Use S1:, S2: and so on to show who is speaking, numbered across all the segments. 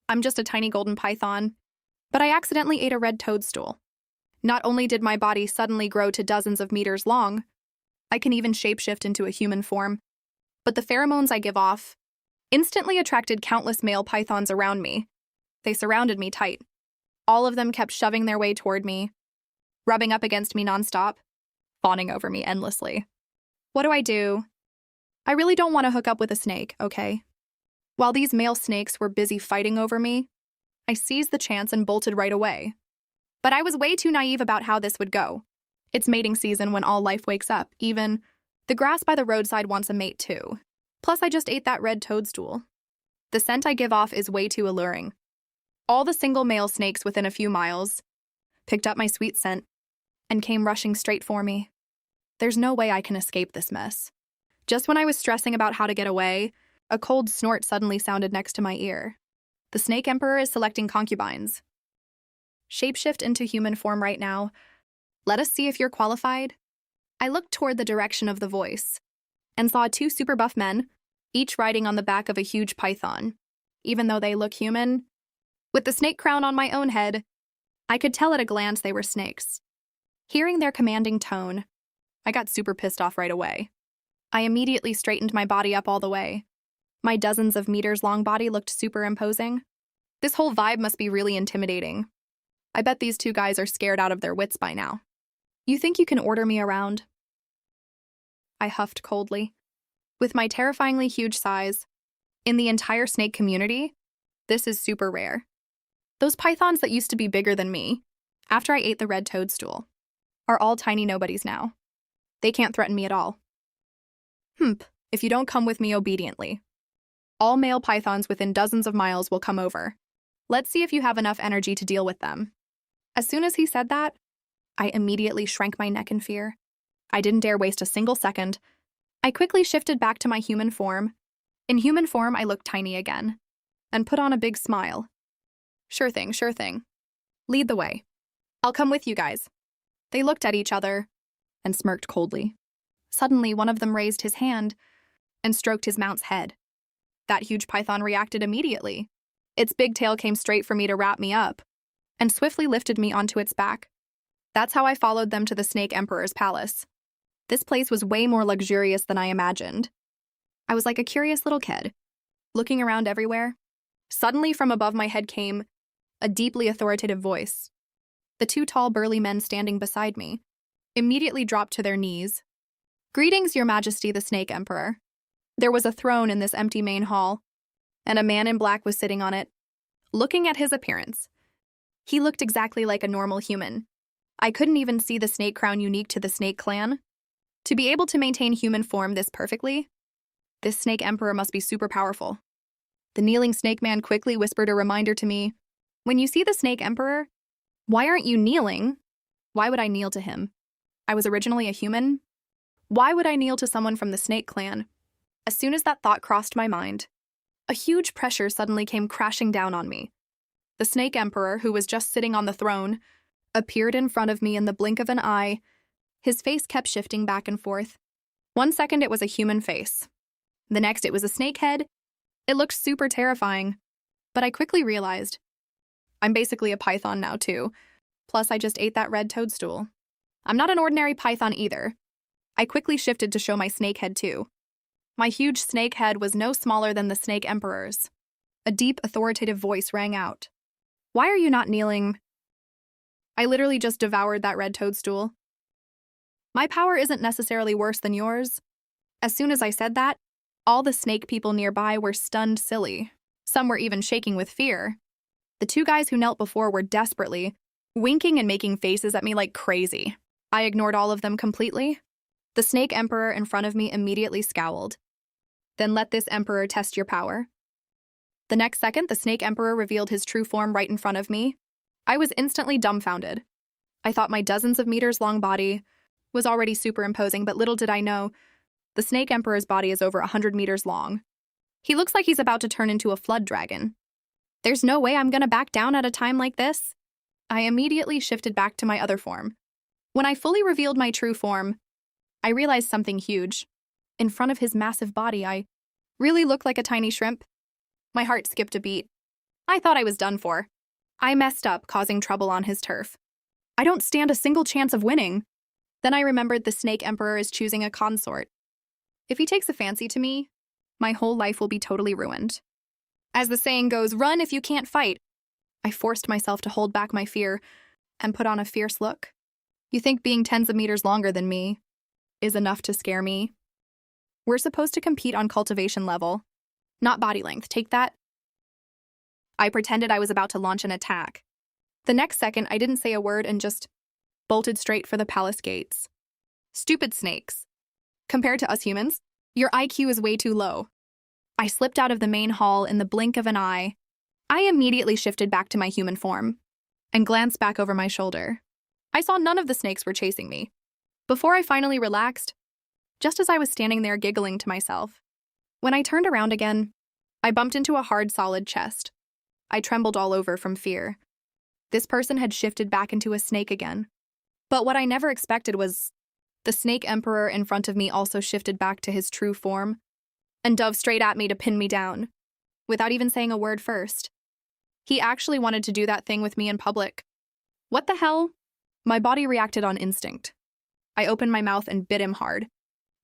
S1: I'm just a tiny golden python. But I accidentally ate a red toadstool. Not only did my body suddenly grow to dozens of meters long, I can even shapeshift into a human form. But the pheromones I give off instantly attracted countless male pythons around me. They surrounded me tight. All of them kept shoving their way toward me, rubbing up against me nonstop, fawning over me endlessly. What do? I really don't want to hook up with a snake, okay? While these male snakes were busy fighting over me, I seized the chance and bolted right away. But I was way too naive about how this would go. It's mating season when all life wakes up, even the grass by the roadside wants a mate too. Plus, I just ate that red toadstool. The scent I give off is way too alluring. All the single male snakes within a few miles picked up my sweet scent and came rushing straight for me. There's no way I can escape this mess. Just when I was stressing about how to get away, a cold snort suddenly sounded next to my ear. The Snake Emperor is selecting concubines. Shapeshift into human form right now. Let us see if you're qualified. I looked toward the direction of the voice and saw two super buff men, each riding on the back of a huge python. Even though they look human, with the snake crown on my own head, I could tell at a glance they were snakes. Hearing their commanding tone, I got super pissed off right away. I immediately straightened my body up all the way. My dozens of meters long body looked super imposing. This whole vibe must be really intimidating. I bet these two guys are scared out of their wits by now. You think you can order me around? I huffed coldly. With my terrifyingly huge size, in the entire snake community, this is super rare. Those pythons that used to be bigger than me, after I ate the red toadstool, are all tiny nobodies now. They can't threaten me at all. If you don't come with me obediently. All male pythons within dozens of miles will come over. Let's see if you have enough energy to deal with them. As soon as he said that, I immediately shrank my neck in fear. I didn't dare waste a single second. I quickly shifted back to my human form. In human form, I looked tiny again, and put on a big smile. Sure thing. Lead the way. I'll come with you guys. They looked at each other and smirked coldly. Suddenly, one of them raised his hand and stroked his mount's head. That huge python reacted immediately. Its big tail came straight for me to wrap me up and swiftly lifted me onto its back. That's how I followed them to the Snake Emperor's palace. This place was way more luxurious than I imagined. I was like a curious little kid, looking around everywhere. Suddenly, from above my head came a deeply authoritative voice. The two tall, burly men standing beside me immediately dropped to their knees. Greetings, Your Majesty, the Snake Emperor. There was a throne in this empty main hall, and a man in black was sitting on it. Looking at his appearance, he looked exactly like a normal human. I couldn't even see the snake crown unique to the snake clan. To be able to maintain human form this perfectly, this Snake Emperor must be super powerful. The kneeling snake man quickly whispered a reminder to me. When you see the Snake Emperor, why aren't you kneeling? Why would I kneel to him? I was originally a human. Why would I kneel to someone from the snake clan? As soon as that thought crossed my mind, a huge pressure suddenly came crashing down on me. The Snake Emperor, who was just sitting on the throne, appeared in front of me in the blink of an eye. His face kept shifting back and forth. 1 second it was a human face. The next it was a snake head. It looked super terrifying. But I quickly realized, I'm basically a python now too. Plus I just ate that red toadstool. I'm not an ordinary python either. I quickly shifted to show my snake head too. My huge snake head was no smaller than the Snake Emperor's. A deep, authoritative voice rang out. Why are you not kneeling? I literally just devoured that red toadstool. My power isn't necessarily worse than yours. As soon as I said that, all the snake people nearby were stunned silly. Some were even shaking with fear. The two guys who knelt before were desperately winking and making faces at me like crazy. I ignored all of them completely. The Snake Emperor in front of me immediately scowled. Then let this Emperor test your power. The next second, the Snake Emperor revealed his true form right in front of me. I was instantly dumbfounded. I thought my dozens of meters long body was already super imposing, but little did I know, the Snake Emperor's body is over 100 meters long. He looks like he's about to turn into a flood dragon. There's no way I'm gonna back down at a time like this. I immediately shifted back to my other form. When I fully revealed my true form, I realized something huge. In front of his massive body, I really looked like a tiny shrimp. My heart skipped a beat. I thought I was done for. I messed up, causing trouble on his turf. I don't stand a single chance of winning. Then I remembered the Snake Emperor is choosing a consort. If he takes a fancy to me, my whole life will be totally ruined. As the saying goes, run if you can't fight. I forced myself to hold back my fear and put on a fierce look. You think being tens of meters longer than me is enough to scare me? We're supposed to compete on cultivation level, not body length. Take that. I pretended I was about to launch an attack. The next second, I didn't say a word and just bolted straight for the palace gates. Stupid snakes. Compared to us humans, your IQ is way too low. I slipped out of the main hall in the blink of an eye. I immediately shifted back to my human form and glanced back over my shoulder. I saw none of the snakes were chasing me. Before I finally relaxed, just as I was standing there giggling to myself, when I turned around again, I bumped into a hard, solid chest. I trembled all over from fear. This person had shifted back into a snake again. But what I never expected was the Snake Emperor in front of me also shifted back to his true form and dove straight at me to pin me down, without even saying a word first. He actually wanted to do that thing with me in public. What the hell? My body reacted on instinct. I opened my mouth and bit him hard.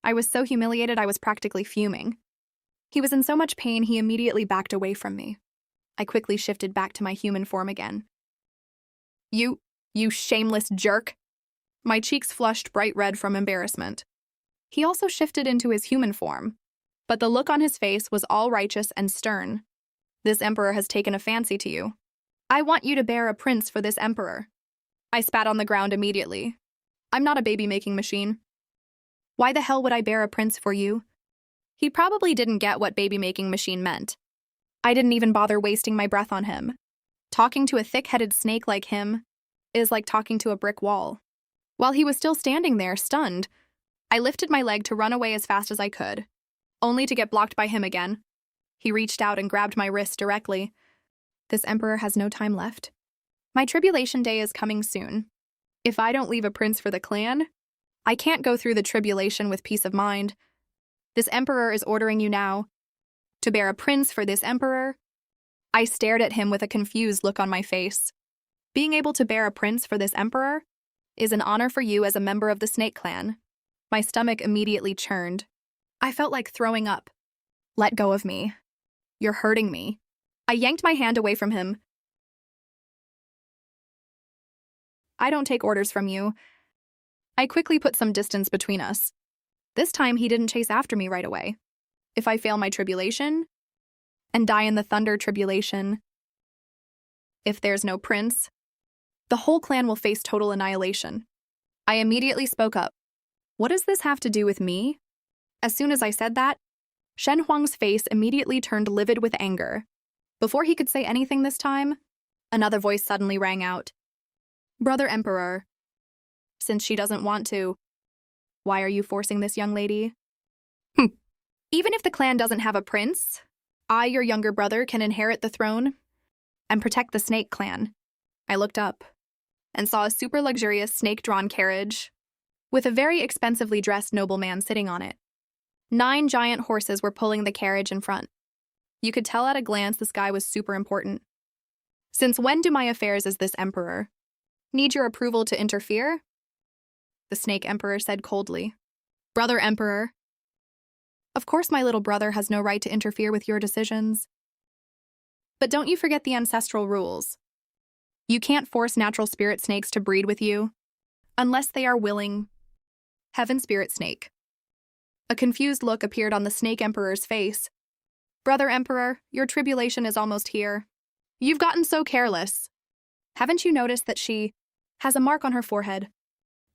S1: I was so humiliated I was practically fuming. He was in so much pain he immediately backed away from me. I quickly shifted back to my human form again. You shameless jerk. My cheeks flushed bright red from embarrassment. He also shifted into his human form, but the look on his face was all righteous and stern. This emperor has taken a fancy to you. I want you to bear a prince for this emperor. I spat on the ground immediately. I'm not a baby-making machine. Why the hell would I bear a prince for you? He probably didn't get what baby-making machine meant. I didn't even bother wasting my breath on him. Talking to a thick-headed snake like him is like talking to a brick wall. While he was still standing there, stunned, I lifted my leg to run away as fast as I could, only to get blocked by him again. He reached out and grabbed my wrist directly. This emperor has no time left. My tribulation day is coming soon. If I don't leave a prince for the clan, I can't go through the tribulation with peace of mind. This emperor is ordering you now to bear a prince for this emperor. I stared at him with a confused look on my face. Being able to bear a prince for this emperor is an honor for you as a member of the Snake Clan. My stomach immediately churned. I felt like throwing up. Let go of me. You're hurting me. I yanked my hand away from him. I don't take orders from you. I quickly put some distance between us. This time he didn't chase after me right away. If I fail my tribulation and die in the thunder tribulation, if there's no prince, the whole clan will face total annihilation. I immediately spoke up. What does this have to do with me? As soon as I said that, Shen Huang's face immediately turned livid with anger. Before he could say anything this time, another voice suddenly rang out. Brother Emperor, since she doesn't want to, why are you forcing this young lady? Even if the clan doesn't have a prince, I, your younger brother, can inherit the throne and protect the Snake Clan. I looked up and saw a super luxurious snake-drawn carriage with a very expensively dressed nobleman sitting on it. 9 giant horses were pulling the carriage in front. You could tell at a glance this guy was super important. Since when do my affairs as this emperor need your approval to interfere? The Snake Emperor said coldly. Brother Emperor, of course my little brother has no right to interfere with your decisions. But don't you forget the ancestral rules. You can't force natural spirit snakes to breed with you unless they are willing. Heaven Spirit Snake. A confused look appeared on the Snake Emperor's face. Brother Emperor, your tribulation is almost here. You've gotten so careless. Haven't you noticed that she has a mark on her forehead?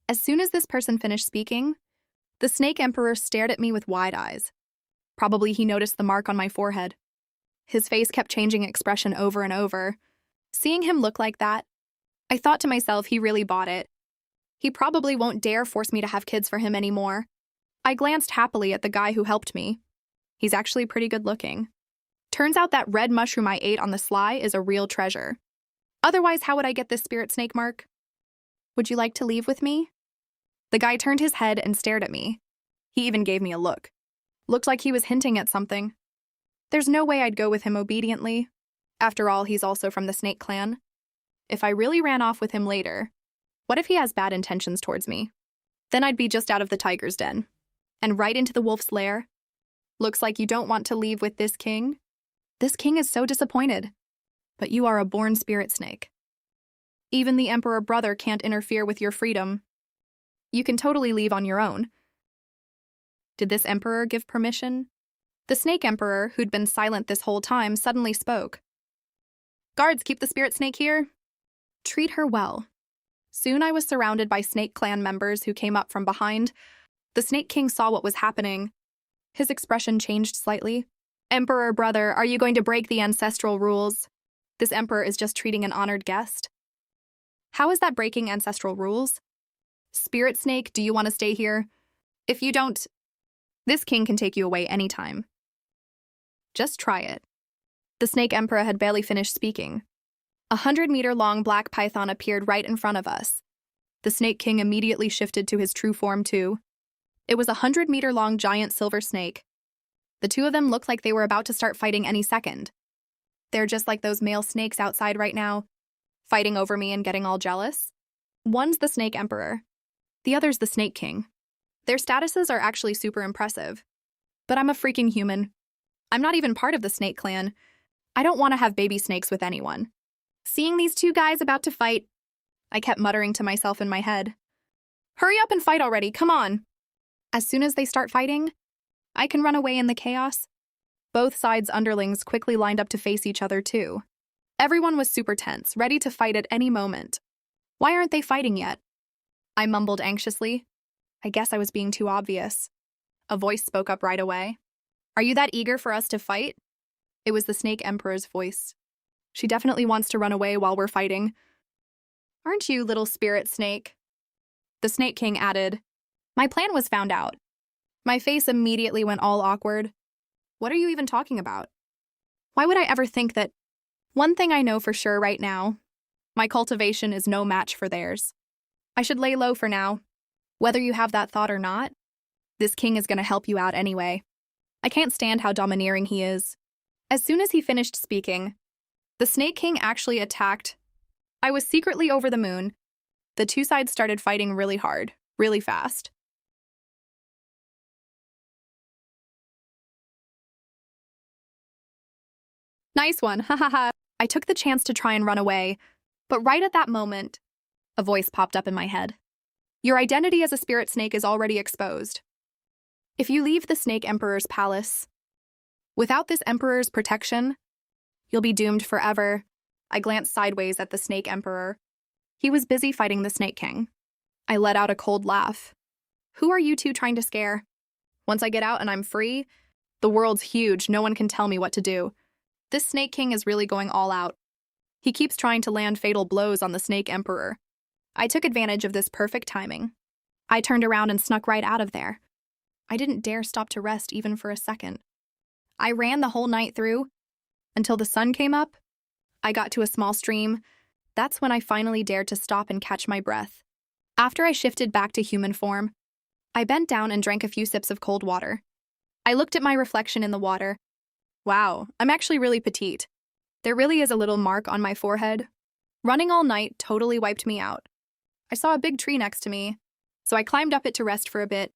S1: As soon as this person finished speaking, the Snake Emperor stared at me with wide eyes. Probably he noticed the mark on my forehead. His face kept changing expression over and over. Seeing him look like that, I thought to myself he really bought it. He probably won't dare force me to have kids for him anymore. I glanced happily at the guy who helped me. He's actually pretty good looking. Turns out that red mushroom I ate on the sly is a real treasure. Otherwise, how would I get this spirit snake mark? Would you like to leave with me? The guy turned his head and stared at me. He even gave me a look. Looked like he was hinting at something. There's no way I'd go with him obediently. After all, he's also from the snake clan. If I really ran off with him later, what if he has bad intentions towards me? Then I'd be just out of the tiger's den. And right into the wolf's lair. Looks like you don't want to leave with this king. This king is so disappointed. But you are a born spirit snake. Even the emperor brother can't interfere with your freedom. You can totally leave on your own. Did this emperor give permission? The snake emperor, who'd been silent this whole time, suddenly spoke. Guards, keep the spirit snake here. Treat her well. Soon I was surrounded by snake clan members who came up from behind. The snake king saw what was happening. His expression changed slightly. Emperor brother, are you going to break the ancestral rules? This emperor is just treating an honored guest. How is that breaking ancestral rules? Spirit snake, do you want to stay here? If you don't, this king can take you away anytime. Just try it. The snake emperor had barely finished speaking. 100-meter-long black python appeared right in front of us. The snake king immediately shifted to his true form too. It was a 100-meter-long giant silver snake. The two of them looked like they were about to start fighting any second. They're just like those male snakes outside right now, fighting over me and getting all jealous. One's the snake emperor. The other's the snake king. Their statuses are actually super impressive. But I'm a freaking human. I'm not even part of the snake clan. I don't want to have baby snakes with anyone. Seeing these two guys about to fight, I kept muttering to myself in my head. Hurry up and fight already, come on. As soon as they start fighting, I can run away in the chaos. Both sides' underlings quickly lined up to face each other too. Everyone was super tense, ready to fight at any moment. Why aren't they fighting yet? I mumbled anxiously. I guess I was being too obvious. A voice spoke up right away. Are you that eager for us to fight? It was the snake emperor's voice. She definitely wants to run away while we're fighting. Aren't you, little spirit snake? The snake king added. My plan was found out. My face immediately went all awkward. What are you even talking about? Why would I ever think that? One thing I know for sure right now, my cultivation is no match for theirs. I should lay low for now. Whether you have that thought or not, this king is going to help you out anyway. I can't stand how domineering he is. As soon as he finished speaking, the snake king actually attacked. I was secretly over the moon. The two sides started fighting really hard, really fast. Nice one, ha ha ha. I took the chance to try and run away, but right at that moment, a voice popped up in my head. Your identity as a spirit snake is already exposed. If you leave the snake emperor's palace, without this emperor's protection, you'll be doomed forever. I glanced sideways at the snake emperor. He was busy fighting the snake king. I let out a cold laugh. Who are you two trying to scare? Once I get out and I'm free, the world's huge, no one can tell me what to do. This snake king is really going all out. He keeps trying to land fatal blows on the snake emperor. I took advantage of this perfect timing. I turned around and snuck right out of there. I didn't dare stop to rest even for a second. I ran the whole night through, until the sun came up. I got to a small stream. That's when I finally dared to stop and catch my breath. After I shifted back to human form, I bent down and drank a few sips of cold water. I looked at my reflection in the water. Wow, I'm actually really petite. There really is a little mark on my forehead. Running all night totally wiped me out. I saw a big tree next to me, so I climbed up it to rest for a bit.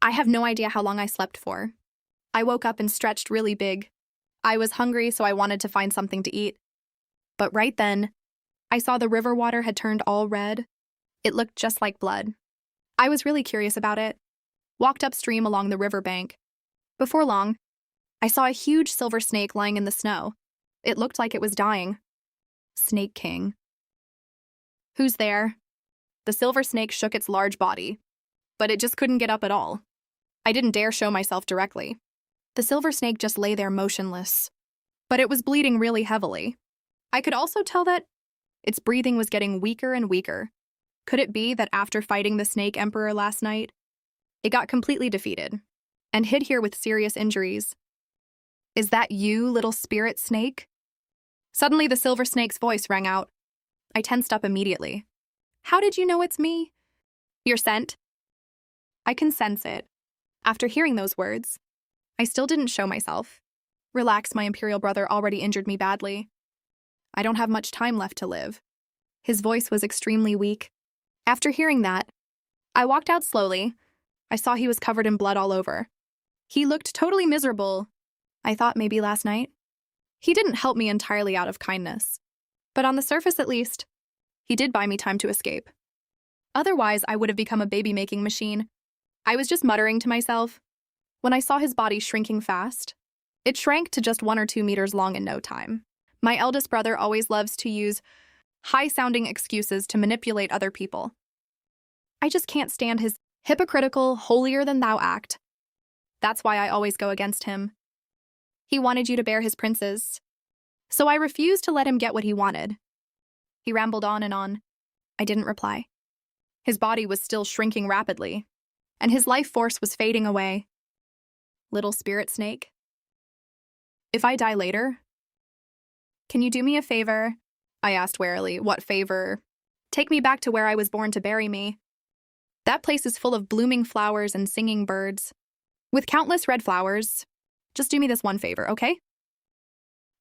S1: I have no idea how long I slept for. I woke up and stretched really big. I was hungry, so I wanted to find something to eat. But right then, I saw the river water had turned all red. It looked just like blood. I was really curious about it. Walked upstream along the riverbank. Before long, I saw a huge silver snake lying in the snow. It looked like it was dying. Snake King. Who's there? The silver snake shook its large body, but it just couldn't get up at all. I didn't dare show myself directly. The silver snake just lay there motionless, but it was bleeding really heavily. I could also tell that its breathing was getting weaker and weaker. Could it be that after fighting the snake emperor last night, it got completely defeated and hid here with serious injuries? Is that you, little spirit snake? Suddenly, the silver snake's voice rang out. I tensed up immediately. How did you know it's me? Your scent? I can sense it. After hearing those words, I still didn't show myself. Relax, my imperial brother already injured me badly. I don't have much time left to live." His voice was extremely weak. After hearing that, I walked out slowly. I saw he was covered in blood all over. He looked totally miserable. I thought maybe last night. He didn't help me entirely out of kindness. But on the surface, at least, he did buy me time to escape. Otherwise, I would have become a baby-making machine. I was just muttering to myself when I saw his body shrinking fast. It shrank to just 1 or 2 meters long in no time. My eldest brother always loves to use high-sounding excuses to manipulate other people. I just can't stand his hypocritical, holier-than-thou act. That's why I always go against him. He wanted you to bear his princes, so I refused to let him get what he wanted. He rambled on and on. I didn't reply. His body was still shrinking rapidly, and his life force was fading away. Little spirit snake, if I die later, can you do me a favor? I asked warily. What favor? Take me back to where I was born to bury me. That place is full of blooming flowers and singing birds, with countless red flowers. Just do me this one favor, okay?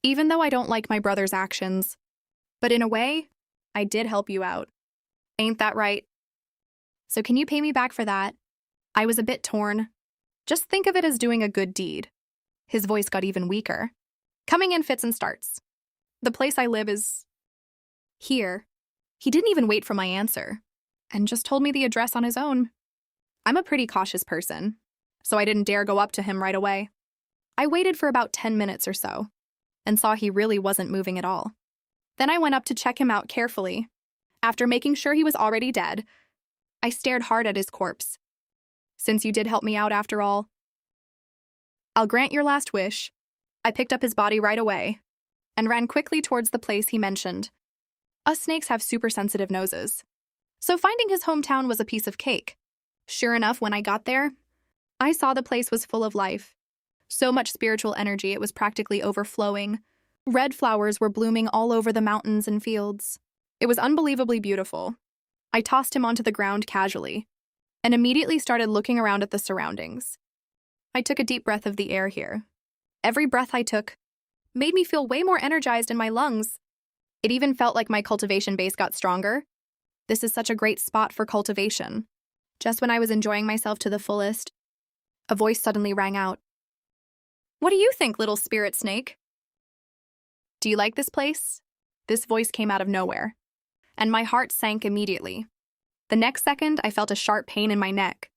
S1: Even though I don't like my brother's actions, but in a way, I did help you out. Ain't that right? So can you pay me back for that? I was a bit torn. Just think of it as doing a good deed. His voice got even weaker, coming in fits and starts. The place I live is here. He didn't even wait for my answer, and just told me the address on his own. I'm a pretty cautious person, so I didn't dare go up to him right away. I waited for about 10 minutes or so, and saw he really wasn't moving at all. Then I went up to check him out carefully. After making sure he was already dead, I stared hard at his corpse. Since you did help me out after all, I'll grant your last wish. I picked up his body right away, and ran quickly towards the place he mentioned. Us snakes have super sensitive noses, so finding his hometown was a piece of cake. Sure enough, when I got there, I saw the place was full of life. So much spiritual energy it was practically overflowing. Red flowers were blooming all over the mountains and fields. It was unbelievably beautiful. I tossed him onto the ground casually, and immediately started looking around at the surroundings. I took a deep breath of the air here. Every breath I took made me feel way more energized in my lungs. It even felt like my cultivation base got stronger. This is such a great spot for cultivation. Just when I was enjoying myself to the fullest, a voice suddenly rang out. What do you think, little spirit snake? Do you like this place? This voice came out of nowhere, and my heart sank immediately. The next second, I felt a sharp pain in my neck.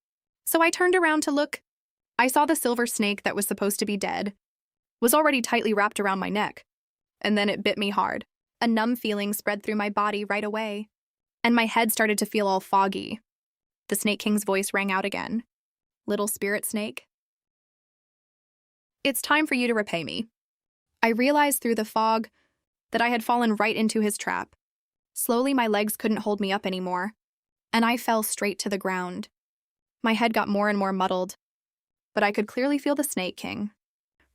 S1: So I turned around to look. I saw the silver snake that was supposed to be dead was already tightly wrapped around my neck, and then it bit me hard. A numb feeling spread through my body right away, and my head started to feel all foggy. The Snake King's voice rang out again. Little spirit snake, it's time for you to repay me. I realized through the fog that I had fallen right into his trap. Slowly, my legs couldn't hold me up anymore, and I fell straight to the ground. My head got more and more muddled, but I could clearly feel the Snake King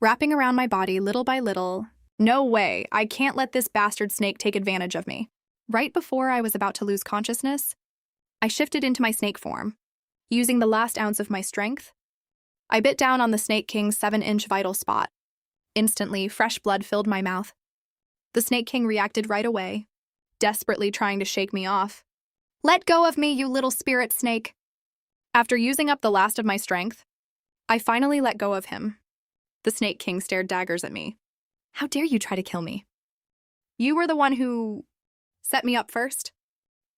S1: wrapping around my body little by little. No way, I can't let this bastard snake take advantage of me. Right before I was about to lose consciousness, I shifted into my snake form. Using the last ounce of my strength, I bit down on the Snake King's 7-inch vital spot. Instantly, fresh blood filled my mouth. The Snake King reacted right away, desperately trying to shake me off. Let go of me, you little spirit snake. After using up the last of my strength, I finally let go of him. The Snake King stared daggers at me. How dare you try to kill me? You were the one who set me up first.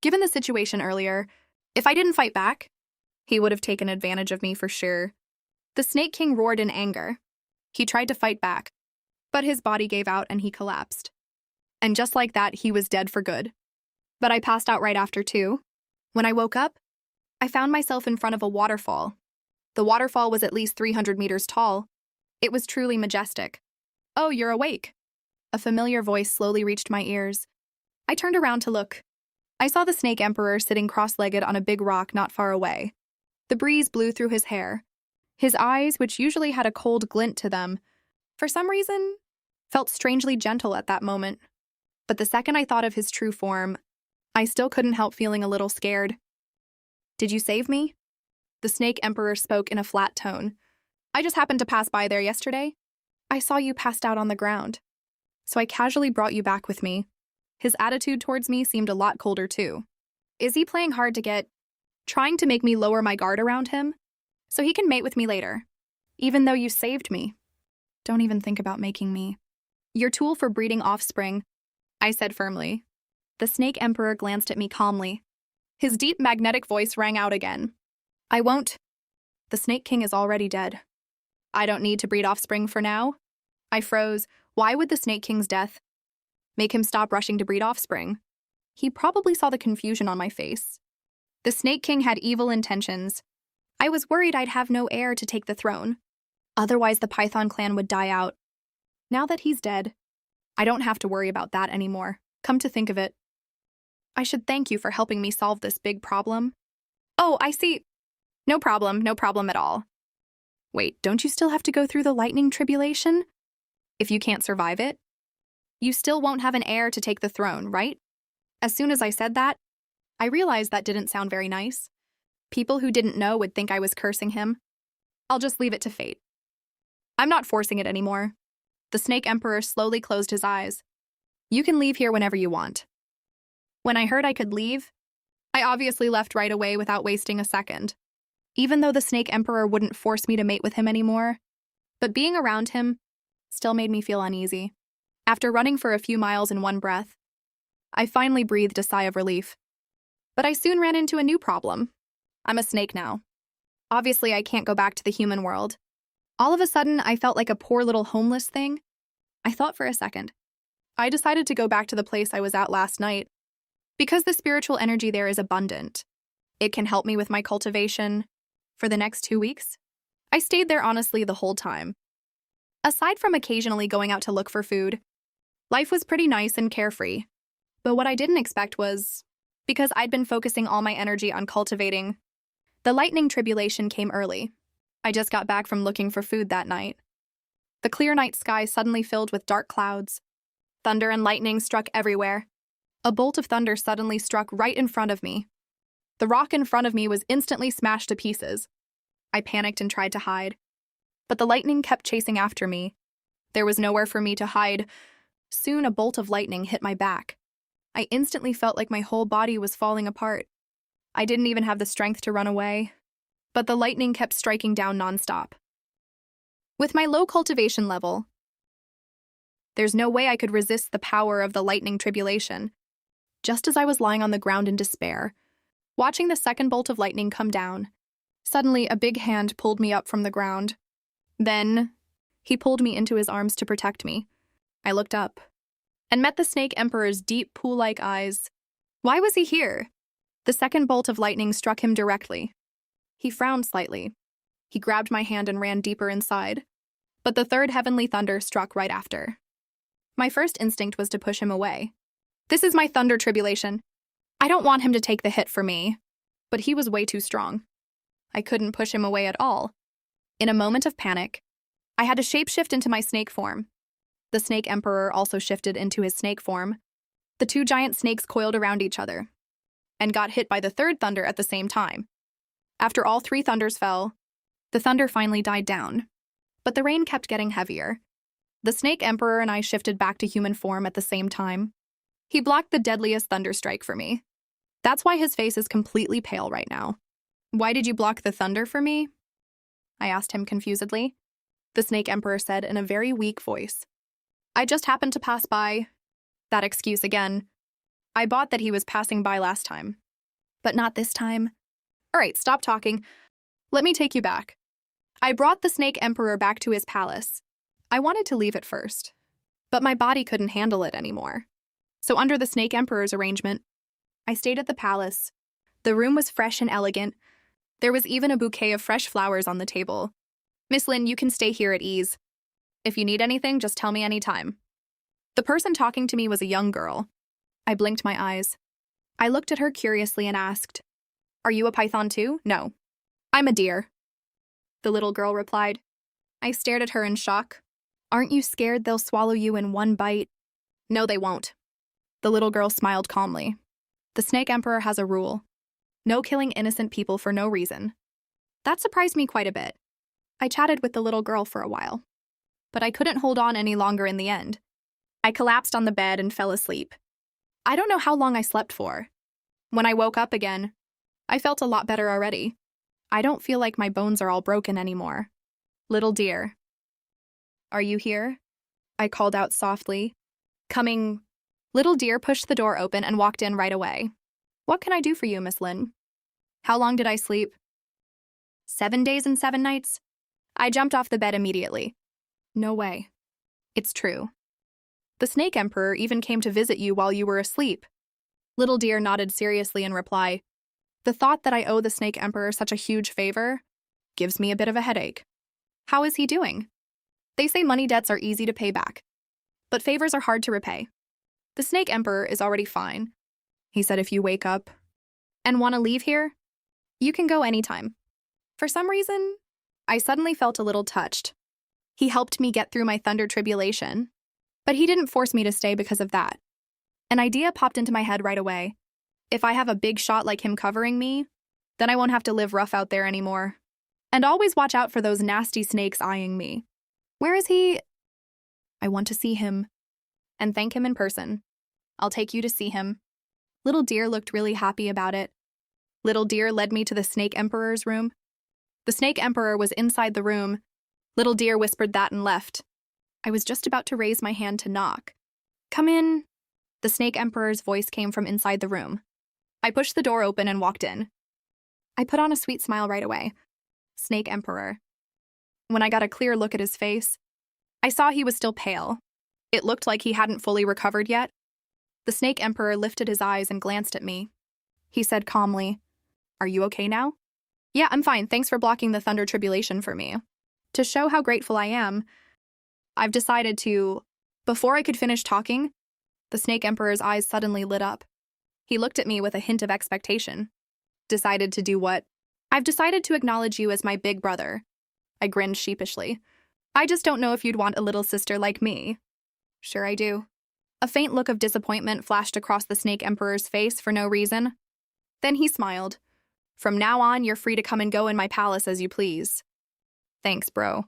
S1: Given the situation earlier, if I didn't fight back, he would have taken advantage of me for sure. The Snake King roared in anger. He tried to fight back, but his body gave out and he collapsed. And just like that, he was dead for good. But I passed out right after too. When I woke up, I found myself in front of a waterfall. The waterfall was at least 300 meters tall. It was truly majestic. Oh, you're awake. A familiar voice slowly reached my ears. I turned around to look. I saw the Snake Emperor sitting cross-legged on a big rock not far away. The breeze blew through his hair. His eyes, which usually had a cold glint to them, for some reason, felt strangely gentle at that moment. But the second I thought of his true form, I still couldn't help feeling a little scared. Did you save me? The Snake Emperor spoke in a flat tone. I just happened to pass by there yesterday. I saw you passed out on the ground, so I casually brought you back with me. His attitude towards me seemed a lot colder too. Is he playing hard to get, trying to make me lower my guard around him so he can mate with me later? Even though you saved me. Don't even think about making me your tool for breeding offspring, I said firmly. The Snake Emperor glanced at me calmly. His deep magnetic voice rang out again. I won't. The Snake King is already dead. I don't need to breed offspring for now. I froze. Why would the Snake King's death make him stop rushing to breed offspring? He probably saw the confusion on my face. The Snake King had evil intentions. I was worried I'd have no heir to take the throne. Otherwise, the Python clan would die out. Now that he's dead, I don't have to worry about that anymore. Come to think of it, I should thank you for helping me solve this big problem. Oh, I see. No problem at all. Wait, don't you still have to go through the lightning tribulation? If you can't survive it, you still won't have an heir to take the throne, right? As soon as I said that, I realized that didn't sound very nice. People who didn't know would think I was cursing him. I'll just leave it to fate. I'm not forcing it anymore. The Snake Emperor slowly closed his eyes. You can leave here whenever you want. When I heard I could leave, I obviously left right away without wasting a second. Even though the Snake Emperor wouldn't force me to mate with him anymore, but being around him still made me feel uneasy. After running for a few miles in one breath, I finally breathed a sigh of relief. But I soon ran into a new problem. I'm a snake now. Obviously, I can't go back to the human world. All of a sudden, I felt like a poor little homeless thing. I thought for a second. I decided to go back to the place I was at last night, because the spiritual energy there is abundant. It can help me with my cultivation. For the next 2 weeks, I stayed there honestly the whole time. Aside from occasionally going out to look for food, life was pretty nice and carefree. But what I didn't expect was, because I'd been focusing all my energy on cultivating, the lightning tribulation came early. I just got back from looking for food that night. The clear night sky suddenly filled with dark clouds. Thunder and lightning struck everywhere. A bolt of thunder suddenly struck right in front of me. The rock in front of me was instantly smashed to pieces. I panicked and tried to hide. But the lightning kept chasing after me. There was nowhere for me to hide. Soon a bolt of lightning hit my back. I instantly felt like my whole body was falling apart. I didn't even have the strength to run away. But the lightning kept striking down nonstop. With my low cultivation level, there's no way I could resist the power of the lightning tribulation. Just as I was lying on the ground in despair, watching the second bolt of lightning come down, suddenly a big hand pulled me up from the ground. Then, he pulled me into his arms to protect me. I looked up and met the Snake Emperor's deep pool-like eyes. Why was he here? The second bolt of lightning struck him directly. He frowned slightly. He grabbed my hand and ran deeper inside. But the third heavenly thunder struck right after. My first instinct was to push him away. This is my thunder tribulation. I don't want him to take the hit for me. But he was way too strong. I couldn't push him away at all. In a moment of panic, I had to shapeshift into my snake form. The Snake Emperor also shifted into his snake form. The two giant snakes coiled around each other and got hit by the third thunder at the same time. After all 3 thunders fell, the thunder finally died down, but the rain kept getting heavier. The Snake Emperor and I shifted back to human form at the same time. He blocked the deadliest thunderstrike for me. That's why his face is completely pale right now. Why did you block the thunder for me? I asked him confusedly. The Snake Emperor said in a very weak voice. I just happened to pass by. That excuse again. I bought that he was passing by last time. But not this time. All right, stop talking. Let me take you back. I brought the Snake Emperor back to his palace. I wanted to leave it first, but my body couldn't handle it anymore. So under the Snake Emperor's arrangement, I stayed at the palace. The room was fresh and elegant. There was even a bouquet of fresh flowers on the table. Miss Lin, you can stay here at ease. If you need anything, just tell me anytime. The person talking to me was a young girl. I blinked my eyes. I looked at her curiously and asked, Are you a python too? No. I'm a deer. The little girl replied. I stared at her in shock. Aren't you scared they'll swallow you in one bite? No, they won't. The little girl smiled calmly. The Snake Emperor has a rule. No killing innocent people for no reason. That surprised me quite a bit. I chatted with the little girl for a while. But I couldn't hold on any longer in the end. I collapsed on the bed and fell asleep. I don't know how long I slept for. When I woke up again, I felt a lot better already. I don't feel like my bones are all broken anymore. Little dear. Are you here? I called out softly. Coming. Little dear pushed the door open and walked in right away. What can I do for you, Miss Lin? How long did I sleep? 7 days and 7 nights? I jumped off the bed immediately. No way. It's true. The Snake Emperor even came to visit you while you were asleep. Little dear nodded seriously in reply. The thought that I owe the Snake Emperor such a huge favor gives me a bit of a headache. How is he doing? They say money debts are easy to pay back, but favors are hard to repay. The Snake Emperor is already fine. He said if you wake up and want to leave here, you can go anytime. For some reason, I suddenly felt a little touched. He helped me get through my thunder tribulation, but he didn't force me to stay because of that. An idea popped into my head right away. If I have a big shot like him covering me, then I won't have to live rough out there anymore. And always watch out for those nasty snakes eyeing me. Where is he? I want to see him and thank him in person. I'll take you to see him. Little dear looked really happy about it. Little dear led me to the Snake Emperor's room. The Snake Emperor was inside the room. Little dear whispered that and left. I was just about to raise my hand to knock. Come in. The Snake Emperor's voice came from inside the room. I pushed the door open and walked in. I put on a sweet smile right away. Snake Emperor. When I got a clear look at his face, I saw he was still pale. It looked like he hadn't fully recovered yet. The Snake Emperor lifted his eyes and glanced at me. He said calmly, Are you okay now? Yeah, I'm fine. Thanks for blocking the thunder tribulation for me. To show how grateful I am, I've decided to... Before I could finish talking, the Snake Emperor's eyes suddenly lit up. He looked at me with a hint of expectation. Decided to do what? I've decided to acknowledge you as my big brother. I grinned sheepishly. I just don't know if you'd want a little sister like me. Sure I do. A faint look of disappointment flashed across the Snake Emperor's face for no reason. Then he smiled. From now on, you're free to come and go in my palace as you please. Thanks, bro.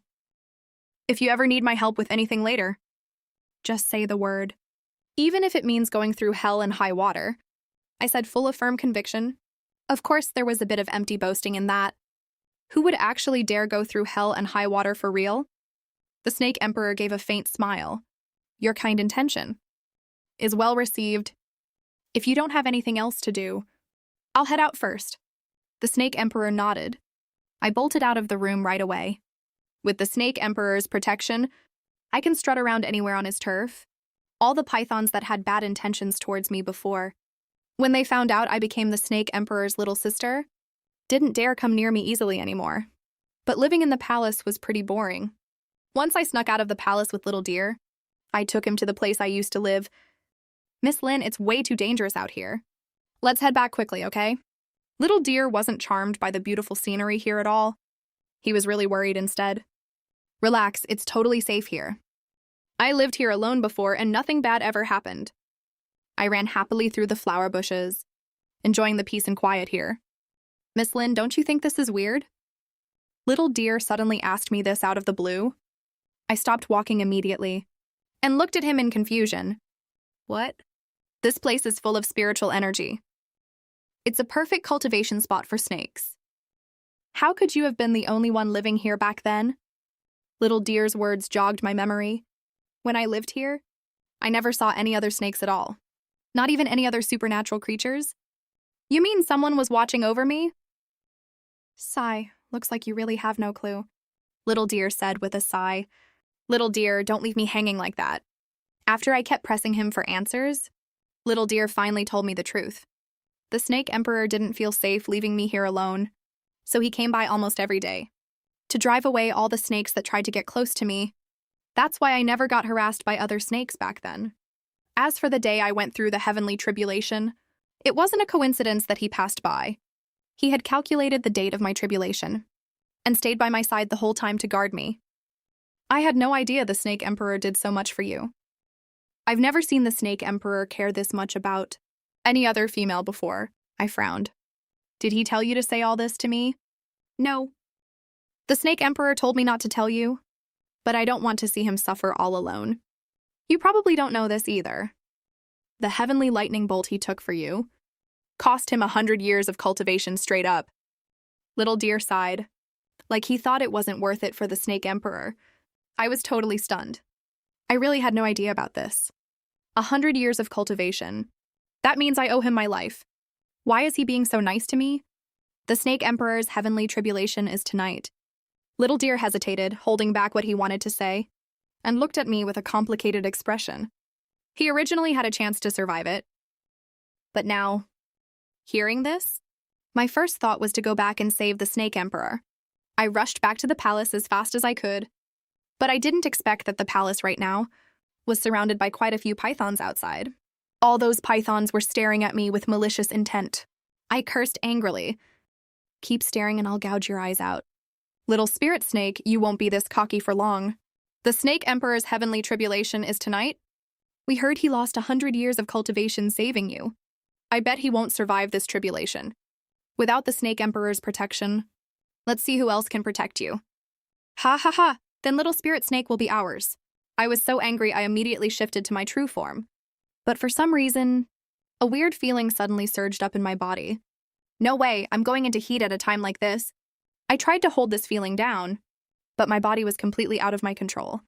S1: If you ever need my help with anything later, just say the word. Even if it means going through hell and high water, I said full of firm conviction. Of course, there was a bit of empty boasting in that. Who would actually dare go through hell and high water for real? The Snake Emperor gave a faint smile. Your kind intention is well received. If you don't have anything else to do, I'll head out first. The Snake Emperor nodded. I bolted out of the room right away. With the Snake Emperor's protection, I can strut around anywhere on his turf. All the pythons that had bad intentions towards me before, when they found out I became the Snake Emperor's little sister, didn't dare come near me easily anymore. But living in the palace was pretty boring. Once I snuck out of the palace with Little Deer, I took him to the place I used to live. Miss Lin, it's way too dangerous out here. Let's head back quickly, okay? Little Deer wasn't charmed by the beautiful scenery here at all. He was really worried instead. Relax, it's totally safe here. I lived here alone before and nothing bad ever happened. I ran happily through the flower bushes, enjoying the peace and quiet here. Miss Lin, don't you think this is weird? Little Deer suddenly asked me this out of the blue. I stopped walking immediately and looked at him in confusion. What? This place is full of spiritual energy. It's a perfect cultivation spot for snakes. How could you have been the only one living here back then? Little Deer's words jogged my memory. When I lived here, I never saw any other snakes at all. Not even any other supernatural creatures? You mean someone was watching over me? Sigh, looks like you really have no clue. Little Deer said with a sigh. Little Deer, don't leave me hanging like that. After I kept pressing him for answers, Little Deer finally told me the truth. The Snake Emperor didn't feel safe leaving me here alone, so he came by almost every day to drive away all the snakes that tried to get close to me. That's why I never got harassed by other snakes back then. As for the day I went through the heavenly tribulation, it wasn't a coincidence that he passed by. He had calculated the date of my tribulation and stayed by my side the whole time to guard me. I had no idea the Snake Emperor did so much for you. I've never seen the Snake Emperor care this much about any other female before. I frowned. Did he tell you to say all this to me? No. The Snake Emperor told me not to tell you, but I don't want to see him suffer all alone. You probably don't know this either. The heavenly lightning bolt he took for you cost him 100 years of cultivation straight up. Little Deer sighed, like he thought it wasn't worth it for the Snake Emperor. I was totally stunned. I really had no idea about this. 100 years of cultivation. That means I owe him my life. Why is he being so nice to me? The Snake Emperor's heavenly tribulation is tonight. Little Deer hesitated, holding back what he wanted to say, and looked at me with a complicated expression. He originally had a chance to survive it. But now, hearing this, my first thought was to go back and save the Snake Emperor. I rushed back to the palace as fast as I could, but I didn't expect that the palace right now was surrounded by quite a few pythons outside. All those pythons were staring at me with malicious intent. I cursed angrily. Keep staring and I'll gouge your eyes out. Little spirit snake, you won't be this cocky for long. The Snake Emperor's heavenly tribulation is tonight. We heard he lost 100 years of cultivation saving you. I bet he won't survive this tribulation. Without the Snake Emperor's protection, let's see who else can protect you. Ha ha ha, then little spirit snake will be ours. I was so angry I immediately shifted to my true form. But for some reason, a weird feeling suddenly surged up in my body. No way, I'm going into heat at a time like this. I tried to hold this feeling down, but my body was completely out of my control.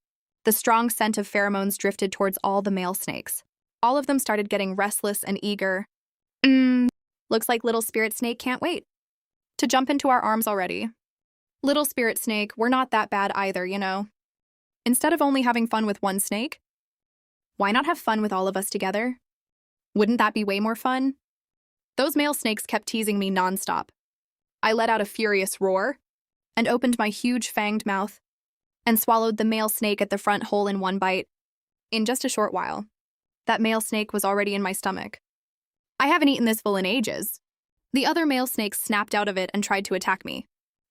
S1: The strong scent of pheromones drifted towards all the male snakes. All of them started getting restless and eager. Looks like little spirit snake can't wait to jump into our arms already. Little spirit snake, we're not that bad either, you know. Instead of only having fun with one snake, why not have fun with all of us together? Wouldn't that be way more fun? Those male snakes kept teasing me nonstop. I let out a furious roar and opened my huge fanged mouth and swallowed the male snake at the front hole in one bite. In just a short while, that male snake was already in my stomach. I haven't eaten this full in ages. The other male snakes snapped out of it and tried to attack me.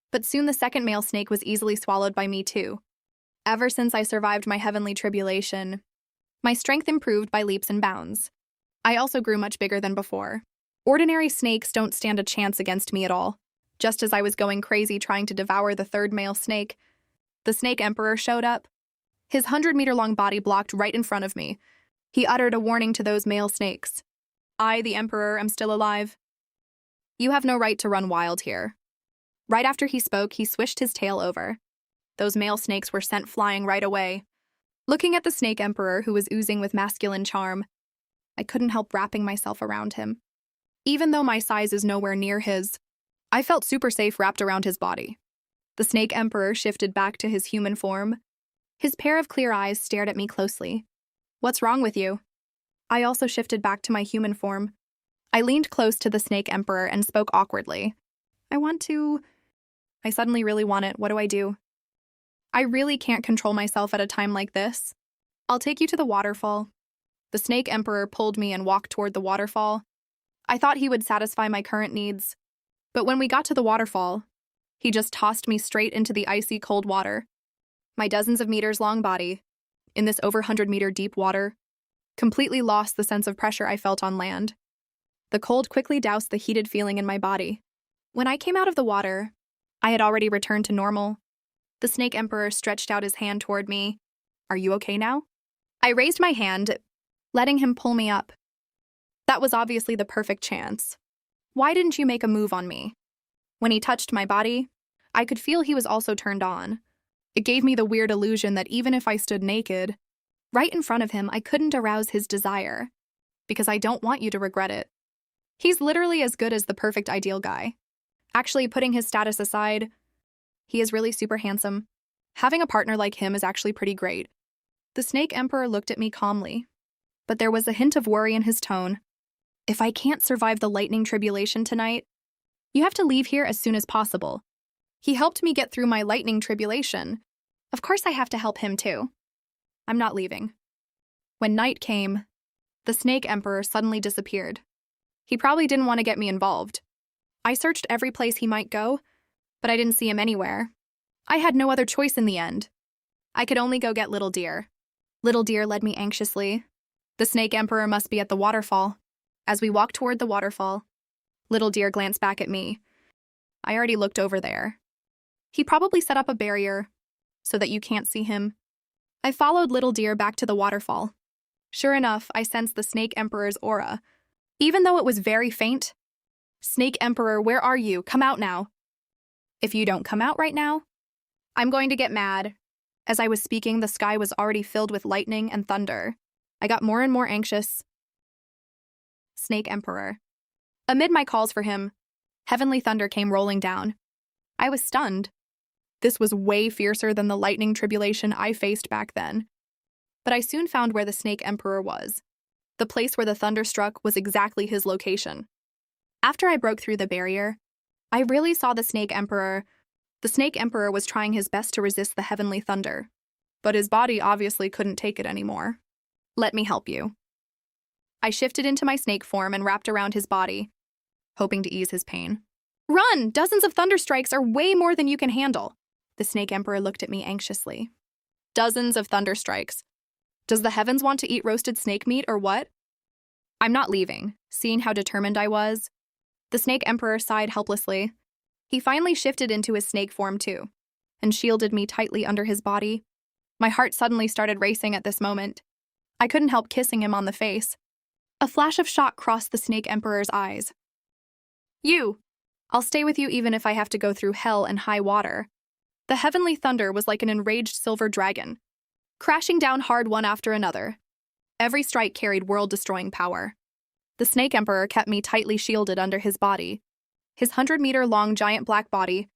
S1: But soon the second male snake was easily swallowed by me too. Ever since I survived my heavenly tribulation, my strength improved by leaps and bounds. I also grew much bigger than before. Ordinary snakes don't stand a chance against me at all. Just as I was going crazy trying to devour the third male snake, the Snake Emperor showed up. His 100-meter-long body blocked right in front of me. He uttered a warning to those male snakes. I, the Emperor, am still alive. You have no right to run wild here. Right after he spoke, he swished his tail over. Those male snakes were sent flying right away. Looking at the Snake Emperor, who was oozing with masculine charm, I couldn't help wrapping myself around him. Even though my size is nowhere near his, I felt super safe wrapped around his body. The Snake Emperor shifted back to his human form. His pair of clear eyes stared at me closely. What's wrong with you? I also shifted back to my human form. I leaned close to the Snake Emperor and spoke awkwardly. I suddenly really want it. What do I do? I really can't control myself at a time like this. I'll take you to the waterfall. The Snake Emperor pulled me and walked toward the waterfall. I thought he would satisfy my current needs. But when we got to the waterfall, he just tossed me straight into the icy cold water. My dozens of meters long body, in this over 100-meter deep water, completely lost the sense of pressure I felt on land. The cold quickly doused the heated feeling in my body. When I came out of the water, I had already returned to normal. The Snake Emperor stretched out his hand toward me. Are you okay now? I raised my hand, letting him pull me up. That was obviously the perfect chance. Why didn't you make a move on me? When he touched my body, I could feel he was also turned on. It gave me the weird illusion that even if I stood naked, right in front of him, I couldn't arouse his desire, because I don't want you to regret it. He's literally as good as the perfect ideal guy. Actually, putting his status aside, he is really super handsome. Having a partner like him is actually pretty great. The Snake Emperor looked at me calmly, but there was a hint of worry in his tone. If I can't survive the lightning tribulation tonight, you have to leave here as soon as possible. He helped me get through my lightning tribulation. Of course I have to help him too. I'm not leaving. When night came, the Snake Emperor suddenly disappeared. He probably didn't want to get me involved. I searched every place he might go, but I didn't see him anywhere. I had no other choice in the end. I could only go get Little Deer. Little Deer led me anxiously. The Snake Emperor must be at the waterfall. As we walked toward the waterfall, Little Deer glanced back at me. I already looked over there. He probably set up a barrier so that you can't see him. I followed Little Deer back to the waterfall. Sure enough, I sensed the Snake Emperor's aura. Even though it was very faint. Snake Emperor, where are you? Come out now. If you don't come out right now, I'm going to get mad. As I was speaking, the sky was already filled with lightning and thunder. I got more and more anxious. Snake Emperor. Amid my calls for him, heavenly thunder came rolling down. I was stunned. This was way fiercer than the lightning tribulation I faced back then. But I soon found where the Snake Emperor was. The place where the thunder struck was exactly his location. After I broke through the barrier, I really saw the Snake Emperor. The Snake Emperor was trying his best to resist the heavenly thunder, but his body obviously couldn't take it anymore. Let me help you. I shifted into my snake form and wrapped around his body, hoping to ease his pain. Run! Dozens of thunder strikes are way more than you can handle. The Snake Emperor looked at me anxiously. Dozens of thunder strikes. Does the heavens want to eat roasted snake meat or what? I'm not leaving, seeing how determined I was. The Snake Emperor sighed helplessly. He finally shifted into his snake form too, and shielded me tightly under his body. My heart suddenly started racing at this moment. I couldn't help kissing him on the face. A flash of shock crossed the Snake Emperor's eyes. You! I'll stay with you even if I have to go through hell and high water. The heavenly thunder was like an enraged silver dragon, crashing down hard one after another. Every strike carried world-destroying power. The Snake Emperor kept me tightly shielded under his body. His 100-meter-long giant black body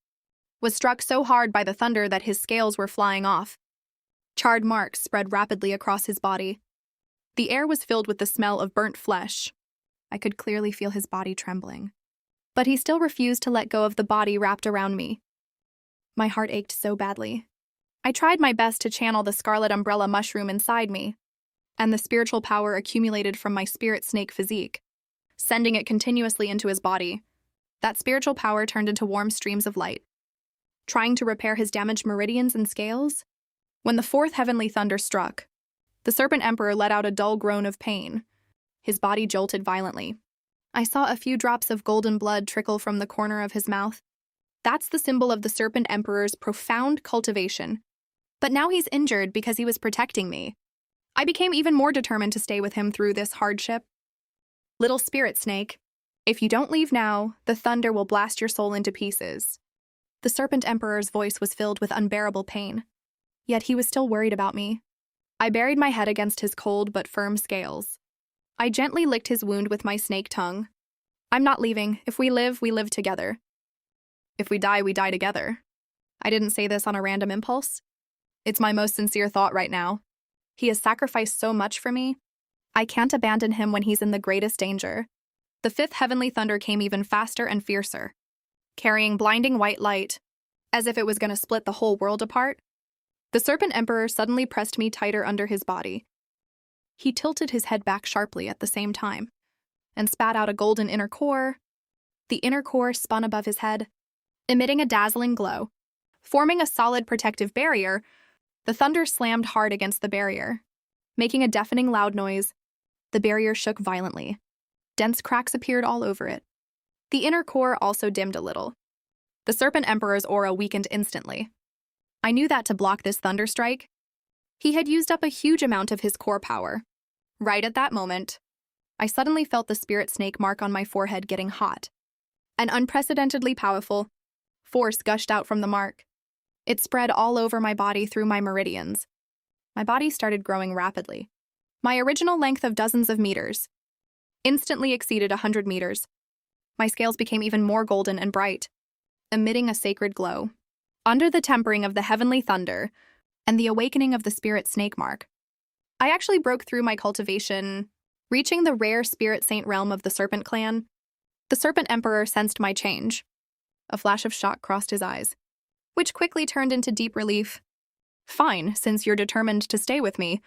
S1: was struck so hard by the thunder that his scales were flying off. Charred marks spread rapidly across his body. The air was filled with the smell of burnt flesh. I could clearly feel his body trembling. But he still refused to let go of the body wrapped around me. My heart ached so badly. I tried my best to channel the scarlet umbrella mushroom inside me, and the spiritual power accumulated from my spirit snake physique, sending it continuously into his body. That spiritual power turned into warm streams of light, trying to repair his damaged meridians and scales. When the fourth heavenly thunder struck, the Serpent Emperor let out a dull groan of pain. His body jolted violently. I saw a few drops of golden blood trickle from the corner of his mouth. That's the symbol of the Serpent Emperor's profound cultivation. But now he's injured because he was protecting me. I became even more determined to stay with him through this hardship. Little spirit snake, if you don't leave now, the thunder will blast your soul into pieces. The Serpent Emperor's voice was filled with unbearable pain. Yet he was still worried about me. I buried my head against his cold but firm scales. I gently licked his wound with my snake tongue. I'm not leaving. If we live together. If we die together. I didn't say this on a random impulse. It's my most sincere thought right now. He has sacrificed so much for me. I can't abandon him when he's in the greatest danger. The fifth heavenly thunder came even faster and fiercer, carrying blinding white light, as if it was going to split the whole world apart. The Serpent Emperor suddenly pressed me tighter under his body. He tilted his head back sharply at the same time, and spat out a golden inner core. The inner core spun above his head, emitting a dazzling glow. Forming a solid protective barrier, the thunder slammed hard against the barrier, making a deafening loud noise. The barrier shook violently. Dense cracks appeared all over it. The inner core also dimmed a little. The Serpent Emperor's aura weakened instantly. I knew that to block this thunder strike, he had used up a huge amount of his core power. Right at that moment, I suddenly felt the spirit snake mark on my forehead getting hot. An unprecedentedly powerful force gushed out from the mark. It spread all over my body through my meridians. My body started growing rapidly. My original length of dozens of meters instantly exceeded 100 meters. My scales became even more golden and bright, emitting a sacred glow. Under the tempering of the heavenly thunder and the awakening of the spirit snake mark, I actually broke through my cultivation, reaching the rare spirit saint realm of the Serpent Clan. The Serpent Emperor sensed my change. A flash of shock crossed his eyes, which quickly turned into deep relief. Fine, since you're determined to stay with me,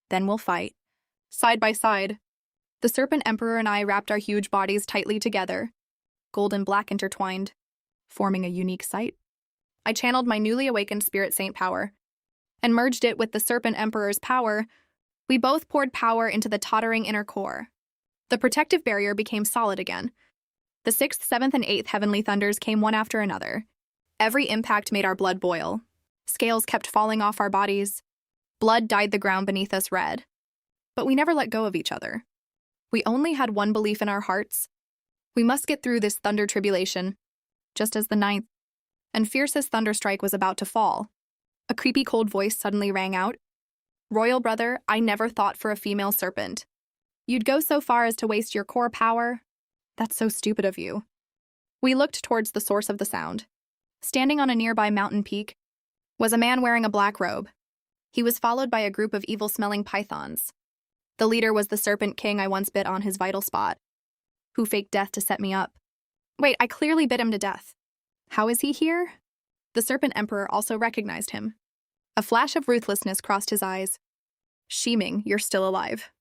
S1: then we'll fight. Side by side, the Serpent Emperor and I wrapped our huge bodies tightly together, gold and black intertwined, forming a unique sight. I channeled my newly awakened spirit saint power and merged it with the Serpent Emperor's power. We both poured power into the tottering inner core. The protective barrier became solid again. The 6th, 7th, and 8th heavenly thunders came one after another. Every impact made our blood boil. Scales kept falling off our bodies. Blood dyed the ground beneath us red. but we never let go of each other. We only had one belief in our hearts. We must get through this thunder tribulation, just as the ninth and fiercest thunderstrike was about to fall. A creepy cold voice suddenly rang out. Royal brother, I never thought for a female serpent. You'd go so far as to waste your core power? That's so stupid of you. We looked towards the source of the sound. Standing on a nearby mountain peak was a man wearing a black robe. He was followed by a group of evil-smelling pythons. The leader was the serpent king I once bit on his vital spot, who faked death to set me up. Wait, I clearly bit him to death. How is he here? The serpent emperor also recognized him. A flash of ruthlessness crossed his eyes. Shiming, you're still alive.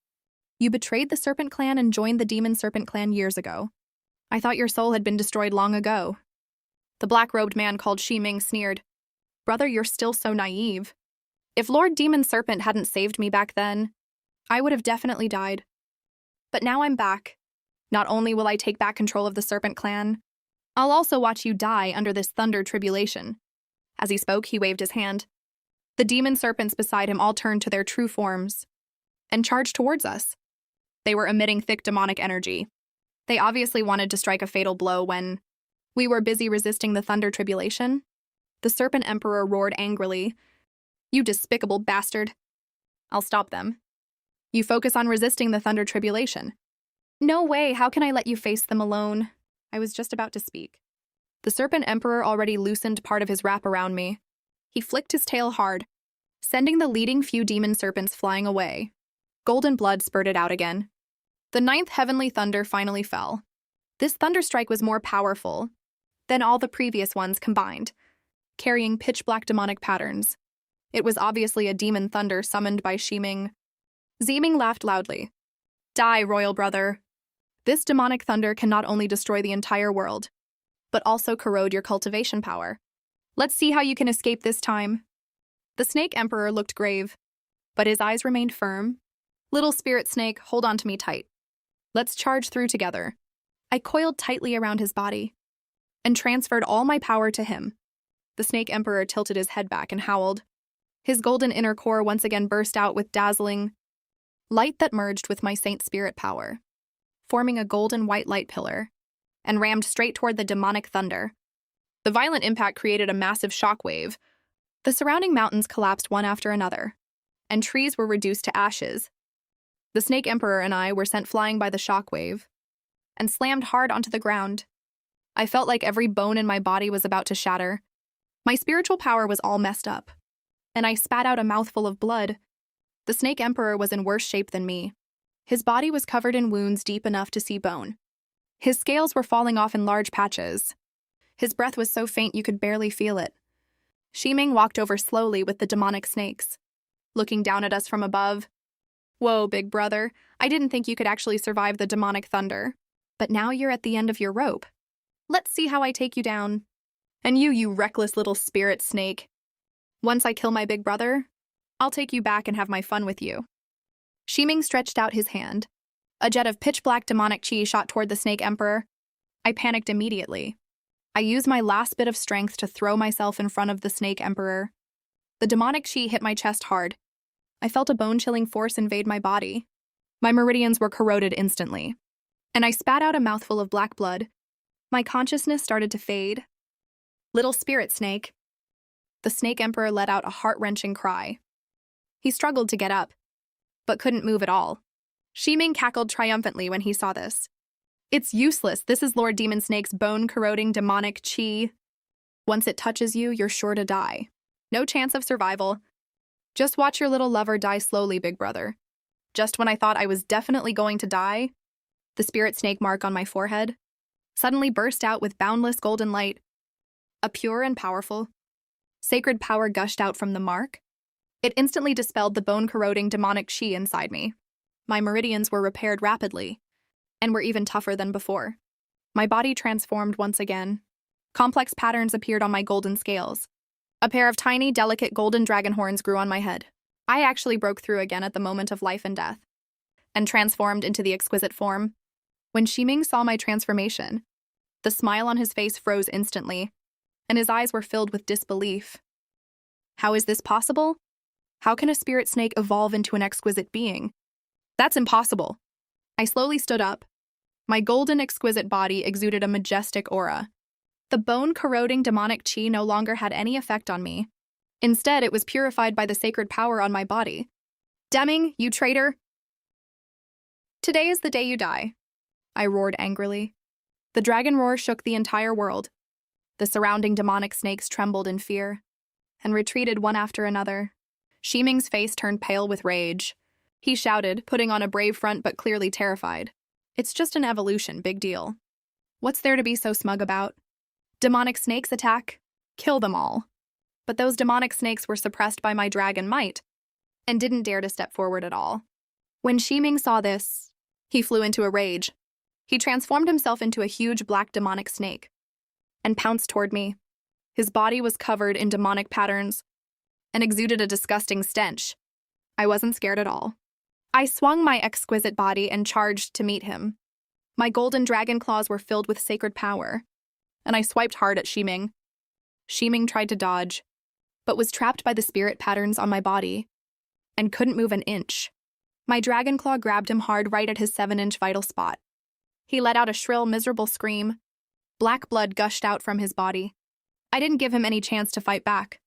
S1: You betrayed the serpent clan and joined the demon serpent clan years ago. I thought your soul had been destroyed long ago. The black-robed man called Shiming sneered. Brother, you're still so naive. If Lord Demon Serpent hadn't saved me back then, I would have definitely died. But now I'm back. Not only will I take back control of the serpent clan, I'll also watch you die under this thunder tribulation. As he spoke, he waved his hand. The demon serpents beside him all turned to their true forms and charged towards us. They were emitting thick demonic energy. They obviously wanted to strike a fatal blow when we were busy resisting the thunder tribulation. The serpent emperor roared angrily. You despicable bastard. I'll stop them. You focus on resisting the thunder tribulation. No way, how can I let you face them alone? I was just about to speak. The serpent emperor already loosened part of his wrap around me. He flicked his tail hard, sending the leading few demon serpents flying away. Golden blood spurted out again. The ninth heavenly thunder finally fell. This thunderstrike was more powerful than all the previous ones combined, carrying pitch-black demonic patterns. It was obviously a demon thunder summoned by Shiming. Zeeming laughed loudly. Die, royal brother. This demonic thunder can not only destroy the entire world, but also corrode your cultivation power. Let's see how you can escape this time. The snake emperor looked grave, but his eyes remained firm. Little spirit snake, hold on to me tight. Let's charge through together. I coiled tightly around his body and transferred all my power to him. The snake emperor tilted his head back and howled. His golden inner core once again burst out with dazzling light that merged with my saint spirit power, forming a golden white light pillar, and rammed straight toward the demonic thunder. The violent impact created a massive shockwave. The surrounding mountains collapsed one after another, and trees were reduced to ashes. The snake emperor and I were sent flying by the shockwave and slammed hard onto the ground. I felt like every bone in my body was about to shatter. My spiritual power was all messed up, and I spat out a mouthful of blood. The snake emperor was in worse shape than me. His body was covered in wounds deep enough to see bone. His scales were falling off in large patches. His breath was so faint you could barely feel it. Shiming walked over slowly with the demonic snakes, looking down at us from above. Whoa, big brother, I didn't think you could actually survive the demonic thunder. But now you're at the end of your rope. Let's see how I take you down. And you reckless little spirit snake. Once I kill my big brother, I'll take you back and have my fun with you. Shiming stretched out his hand. A jet of pitch-black demonic chi shot toward the snake emperor. I panicked immediately. I used my last bit of strength to throw myself in front of the snake emperor. The demonic chi hit my chest hard. I felt a bone-chilling force invade my body. My meridians were corroded instantly, and I spat out a mouthful of black blood. My consciousness started to fade. Little spirit snake. The snake emperor let out a heart-wrenching cry. He struggled to get up, but couldn't move at all. Shiming cackled triumphantly when he saw this. It's useless. This is Lord Demon Snake's bone-corroding demonic chi. Once it touches you, you're sure to die. No chance of survival. Just watch your little lover die slowly, big brother. Just when I thought I was definitely going to die, the spirit snake mark on my forehead suddenly burst out with boundless golden light. A pure and powerful, sacred power gushed out from the mark. It instantly dispelled the bone-corroding demonic chi inside me. My meridians were repaired rapidly, and were even tougher than before. My body transformed once again. Complex patterns appeared on my golden scales. A pair of tiny, delicate golden dragon horns grew on my head. I actually broke through again at the moment of life and death, and transformed into the exquisite form. When Shiming saw my transformation, the smile on his face froze instantly, and his eyes were filled with disbelief. How is this possible? How can a spirit snake evolve into an exquisite being? That's impossible. I slowly stood up. My golden, exquisite body exuded a majestic aura. The bone-corroding demonic chi no longer had any effect on me. Instead, it was purified by the sacred power on my body. Deming, you traitor! Today is the day you die, I roared angrily. The dragon roar shook the entire world. The surrounding demonic snakes trembled in fear and retreated one after another. Shiming's face turned pale with rage. He shouted, putting on a brave front but clearly terrified. It's just an evolution, big deal. What's there to be so smug about? Demonic snakes attack? Kill them all. But those demonic snakes were suppressed by my dragon might and didn't dare to step forward at all. When Shiming saw this, he flew into a rage. He transformed himself into a huge black demonic snake and pounced toward me. His body was covered in demonic patterns and exuded a disgusting stench. I wasn't scared at all. I swung my exquisite body and charged to meet him. My golden dragon claws were filled with sacred power, and I swiped hard at Shiming. Shiming tried to dodge, but was trapped by the spirit patterns on my body and couldn't move an inch. My dragon claw grabbed him hard right at his 7-inch vital spot. He let out a shrill, miserable scream. Black blood gushed out from his body. I didn't give him any chance to fight back.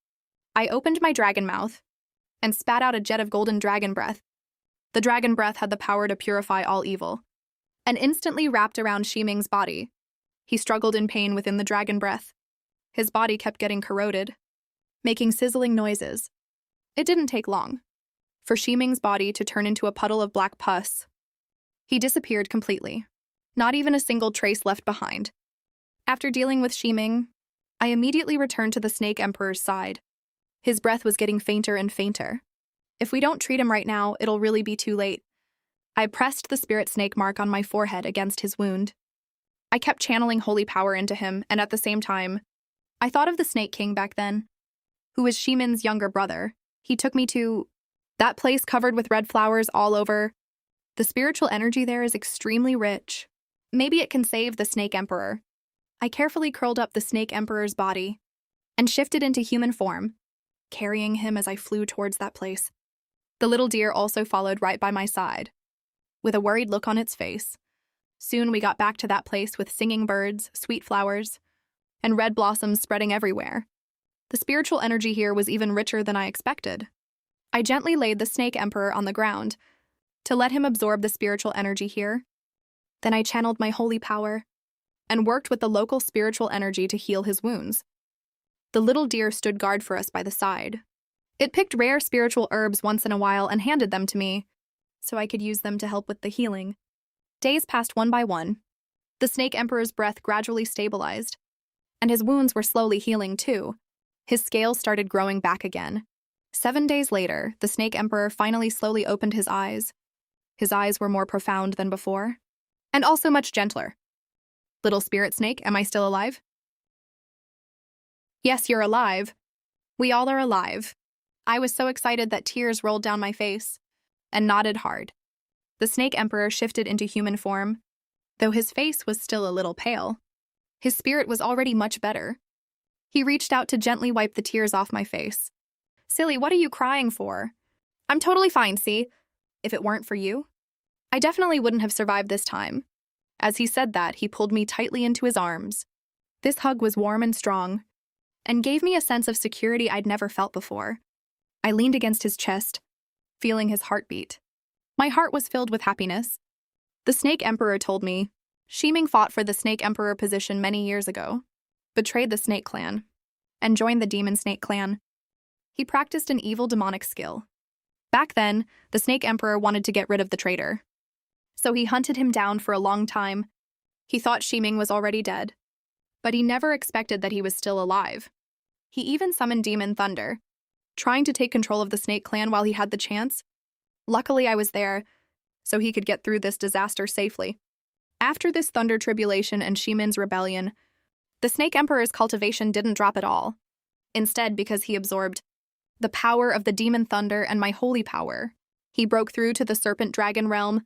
S1: I opened my dragon mouth and spat out a jet of golden dragon breath. The dragon breath had the power to purify all evil, and instantly wrapped around Shiming's body. He struggled in pain within the dragon breath. His body kept getting corroded, making sizzling noises. It didn't take long for Shiming's body to turn into a puddle of black pus. He disappeared completely, not even a single trace left behind. After dealing with Shiming, I immediately returned to the Snake Emperor's side. His breath was getting fainter and fainter. If we don't treat him right now, it'll really be too late. I pressed the spirit snake mark on my forehead against his wound. I kept channeling holy power into him, and at the same time, I thought of the Snake King back then, who was Shimin's younger brother. He took me to that place covered with red flowers all over. The spiritual energy there is extremely rich. Maybe it can save the Snake Emperor. I carefully curled up the Snake Emperor's body and shifted into human form, carrying him as I flew towards that place. The little deer also followed right by my side, with a worried look on its face. Soon we got back to that place with singing birds, sweet flowers, and red blossoms spreading everywhere. The spiritual energy here was even richer than I expected. I gently laid the Snake Emperor on the ground to let him absorb the spiritual energy here. Then I channeled my holy power and worked with the local spiritual energy to heal his wounds. The little deer stood guard for us by the side. It picked rare spiritual herbs once in a while and handed them to me, so I could use them to help with the healing. Days passed one by one. The Snake Emperor's breath gradually stabilized, and his wounds were slowly healing too. His scales started growing back again. 7 days later, the Snake Emperor finally slowly opened his eyes. His eyes were more profound than before, and also much gentler. Little spirit snake, am I still alive? Yes, you're alive. We all are alive. I was so excited that tears rolled down my face and nodded hard. The Snake Emperor shifted into human form, though his face was still a little pale. His spirit was already much better. He reached out to gently wipe the tears off my face. Silly, what are you crying for? I'm totally fine, see? If it weren't for you, I definitely wouldn't have survived this time. As he said that, he pulled me tightly into his arms. This hug was warm and strong, and gave me a sense of security I'd never felt before. I leaned against his chest, feeling his heartbeat. My heart was filled with happiness. The Snake Emperor told me, Shiming fought for the Snake Emperor position many years ago, betrayed the Snake Clan, and joined the Demon Snake Clan. He practiced an evil demonic skill. Back then, the Snake Emperor wanted to get rid of the traitor, so he hunted him down for a long time. He thought Shiming was already dead, but he never expected that he was still alive. He even summoned Demon Thunder, trying to take control of the Snake Clan while he had the chance. Luckily, I was there, so he could get through this disaster safely. After this Thunder Tribulation and Shimin's rebellion, the Snake Emperor's cultivation didn't drop at all. Instead, because he absorbed the power of the Demon Thunder and my holy power, he broke through to the Serpent Dragon realm.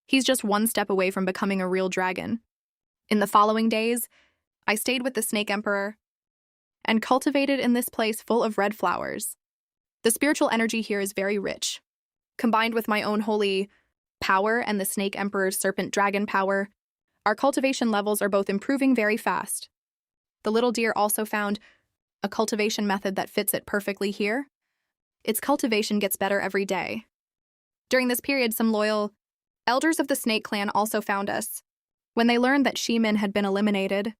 S1: He's just one step away from becoming a real dragon. In the following days, I stayed with the Snake Emperor and cultivated in this place full of red flowers. The spiritual energy here is very rich. Combined with my own holy power and the Snake Emperor's serpent dragon power, our cultivation levels are both improving very fast. The little deer also found a cultivation method that fits it perfectly here. Its cultivation gets better every day. During this period, some loyal elders of the Snake Clan also found us. When they learned that Shimin had been eliminated,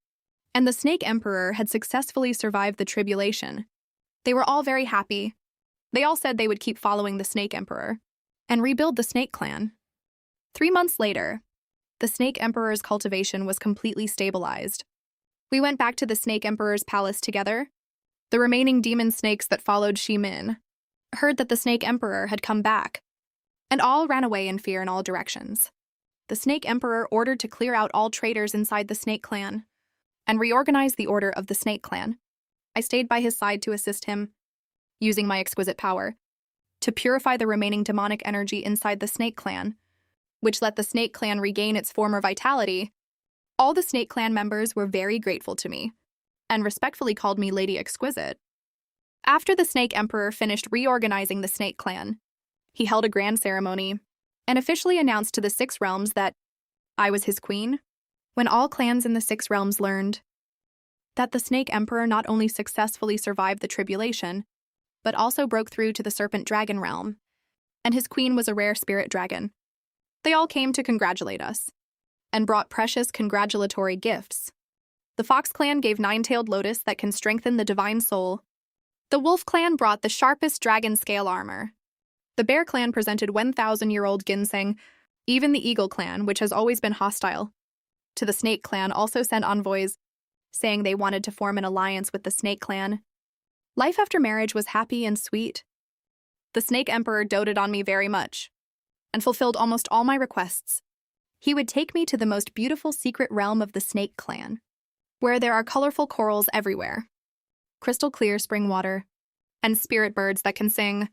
S1: and the Snake Emperor had successfully survived the tribulation, they were all very happy. They all said they would keep following the Snake Emperor and rebuild the Snake Clan. 3 months later, the Snake Emperor's cultivation was completely stabilized. We went back to the Snake Emperor's palace together. The remaining demon snakes that followed Shimin heard that the Snake Emperor had come back, and all ran away in fear in all directions. The Snake Emperor ordered to clear out all traitors inside the Snake Clan and reorganize the order of the Snake Clan. I stayed by his side to assist him, using my exquisite power, to purify the remaining demonic energy inside the Snake Clan, which let the Snake Clan regain its former vitality. All the Snake Clan members were very grateful to me and respectfully called me Lady Exquisite. After the Snake Emperor finished reorganizing the Snake Clan, he held a grand ceremony and officially announced to the 6 realms that I was his queen. When all clans in the 6 realms learned that the Snake Emperor not only successfully survived the tribulation, but also broke through to the Serpent Dragon realm, and his queen was a rare spirit dragon, they all came to congratulate us and brought precious congratulatory gifts. The Fox Clan gave 9-tailed lotus that can strengthen the divine soul. The Wolf Clan brought the sharpest dragon scale armor. The Bear Clan presented 1,000-year-old ginseng. Even the Eagle Clan, which has always been hostile to the Snake Clan, also sent envoys, saying they wanted to form an alliance with the Snake Clan. Life after marriage was happy and sweet. The Snake Emperor doted on me very much and fulfilled almost all my requests. He would take me to the most beautiful secret realm of the Snake Clan, where there are colorful corals everywhere, crystal clear spring water, and spirit birds that can sing.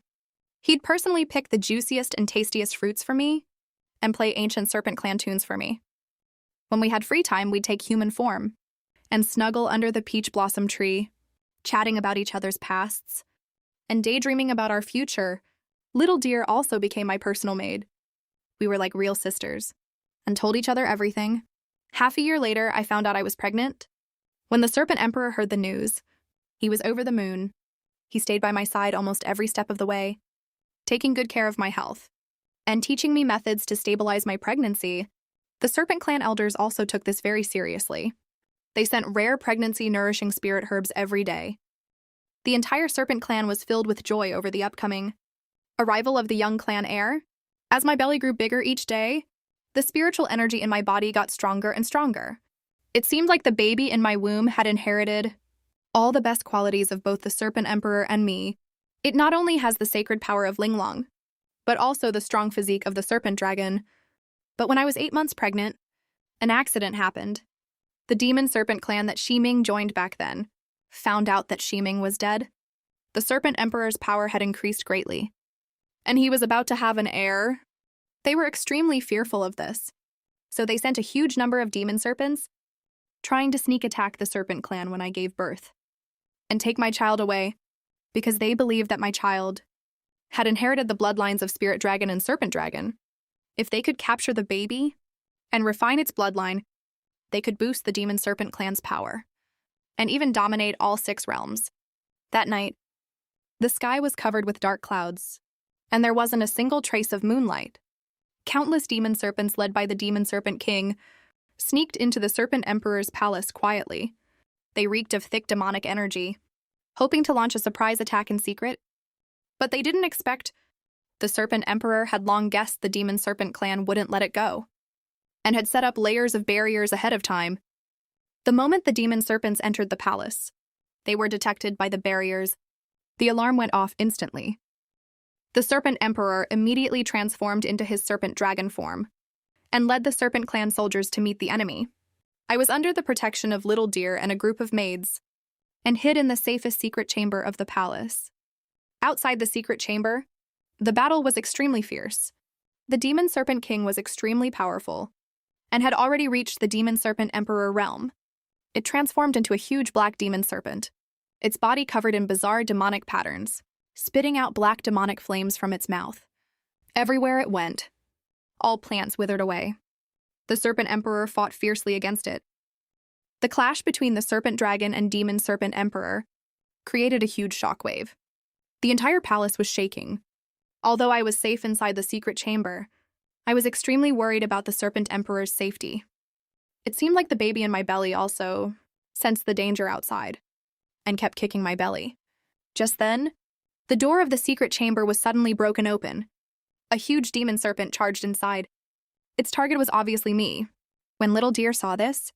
S1: He'd personally pick the juiciest and tastiest fruits for me and play ancient Serpent Clan tunes for me. When we had free time, we'd take human form and snuggle under the peach blossom tree, chatting about each other's pasts and daydreaming about our future. Little Deer also became my personal maid. We were like real sisters and told each other everything. Half a year later, I found out I was pregnant. When the Serpent Emperor heard the news, he was over the moon. He stayed by my side almost every step of the way, taking good care of my health and teaching me methods to stabilize my pregnancy. The Serpent Clan elders also took this very seriously. They sent rare pregnancy-nourishing spirit herbs every day. The entire Serpent Clan was filled with joy over the upcoming arrival of the young clan heir. As my belly grew bigger each day, the spiritual energy in my body got stronger and stronger. It seemed like the baby in my womb had inherited all the best qualities of both the Serpent Emperor and me. It not only has the sacred power of Linglong, but also the strong physique of the Serpent Dragon. But when I was 8 months pregnant, an accident happened. The demon Serpent Clan that Shiming joined back then found out that Shiming was dead. The Serpent Emperor's power had increased greatly, and he was about to have an heir. They were extremely fearful of this, so they sent a huge number of demon serpents, trying to sneak attack the Serpent Clan when I gave birth, and take my child away, because they believed that my child had inherited the bloodlines of Spirit Dragon and Serpent Dragon. If they could capture the baby and refine its bloodline, they could boost the Demon Serpent Clan's power, and even dominate all 6 realms. That night, the sky was covered with dark clouds, and there wasn't a single trace of moonlight. Countless demon serpents led by the Demon Serpent King sneaked into the Serpent Emperor's palace quietly. They reeked of thick demonic energy, hoping to launch a surprise attack in secret. But they didn't expect the Serpent Emperor had long guessed the Demon Serpent Clan wouldn't let it go, and had set up layers of barriers ahead of time. The moment the demon serpents entered the palace, they were detected by the barriers. The alarm went off instantly. The Serpent Emperor immediately transformed into his Serpent Dragon form and led the Serpent Clan soldiers to meet the enemy. I was under the protection of Little Deer and a group of maids and hid in the safest secret chamber of the palace. Outside the secret chamber, the battle was extremely fierce. The Demon Serpent King was extremely powerful and had already reached the Demon Serpent Emperor realm. It transformed into a huge black demon serpent, its body covered in bizarre demonic patterns, spitting out black demonic flames from its mouth. Everywhere it went, All plants withered away. The Serpent Emperor fought fiercely against it. The clash between the Serpent Dragon and Demon Serpent Emperor created a huge shockwave. The entire palace was shaking. Although I was safe inside the secret chamber, I was extremely worried about the Serpent Emperor's safety. It seemed like the baby in my belly also sensed the danger outside and kept kicking my belly. Just then, the door of the secret chamber was suddenly broken open. A huge demon serpent charged inside. Its target was obviously me. When Little Deer saw this,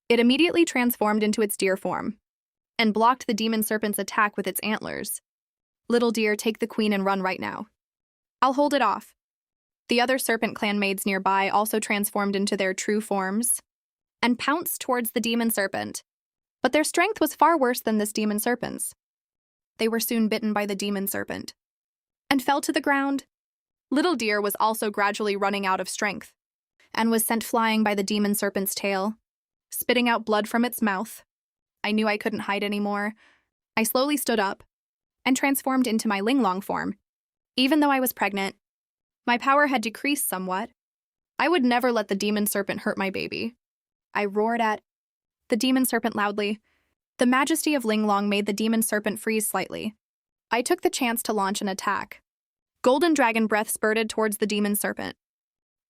S1: it immediately transformed into its deer form and blocked the demon serpent's attack with its antlers. Little Deer, take the queen and run right now. I'll hold it off. The other serpent clan maids nearby also transformed into their true forms and pounced towards the demon serpent. But their strength was far worse than this demon serpent's. They were soon bitten by the demon serpent and fell to the ground. Little Deer was also gradually running out of strength and was sent flying by the demon serpent's tail, spitting out blood from its mouth. I knew I couldn't hide anymore. I slowly stood up and transformed into my Linglong form. Even though I was pregnant, my power had decreased somewhat. I would never let the demon serpent hurt my baby. I roared at the demon serpent loudly. The majesty of Linglong made the demon serpent freeze slightly. I took the chance to launch an attack. Golden dragon breath spurted towards the demon serpent.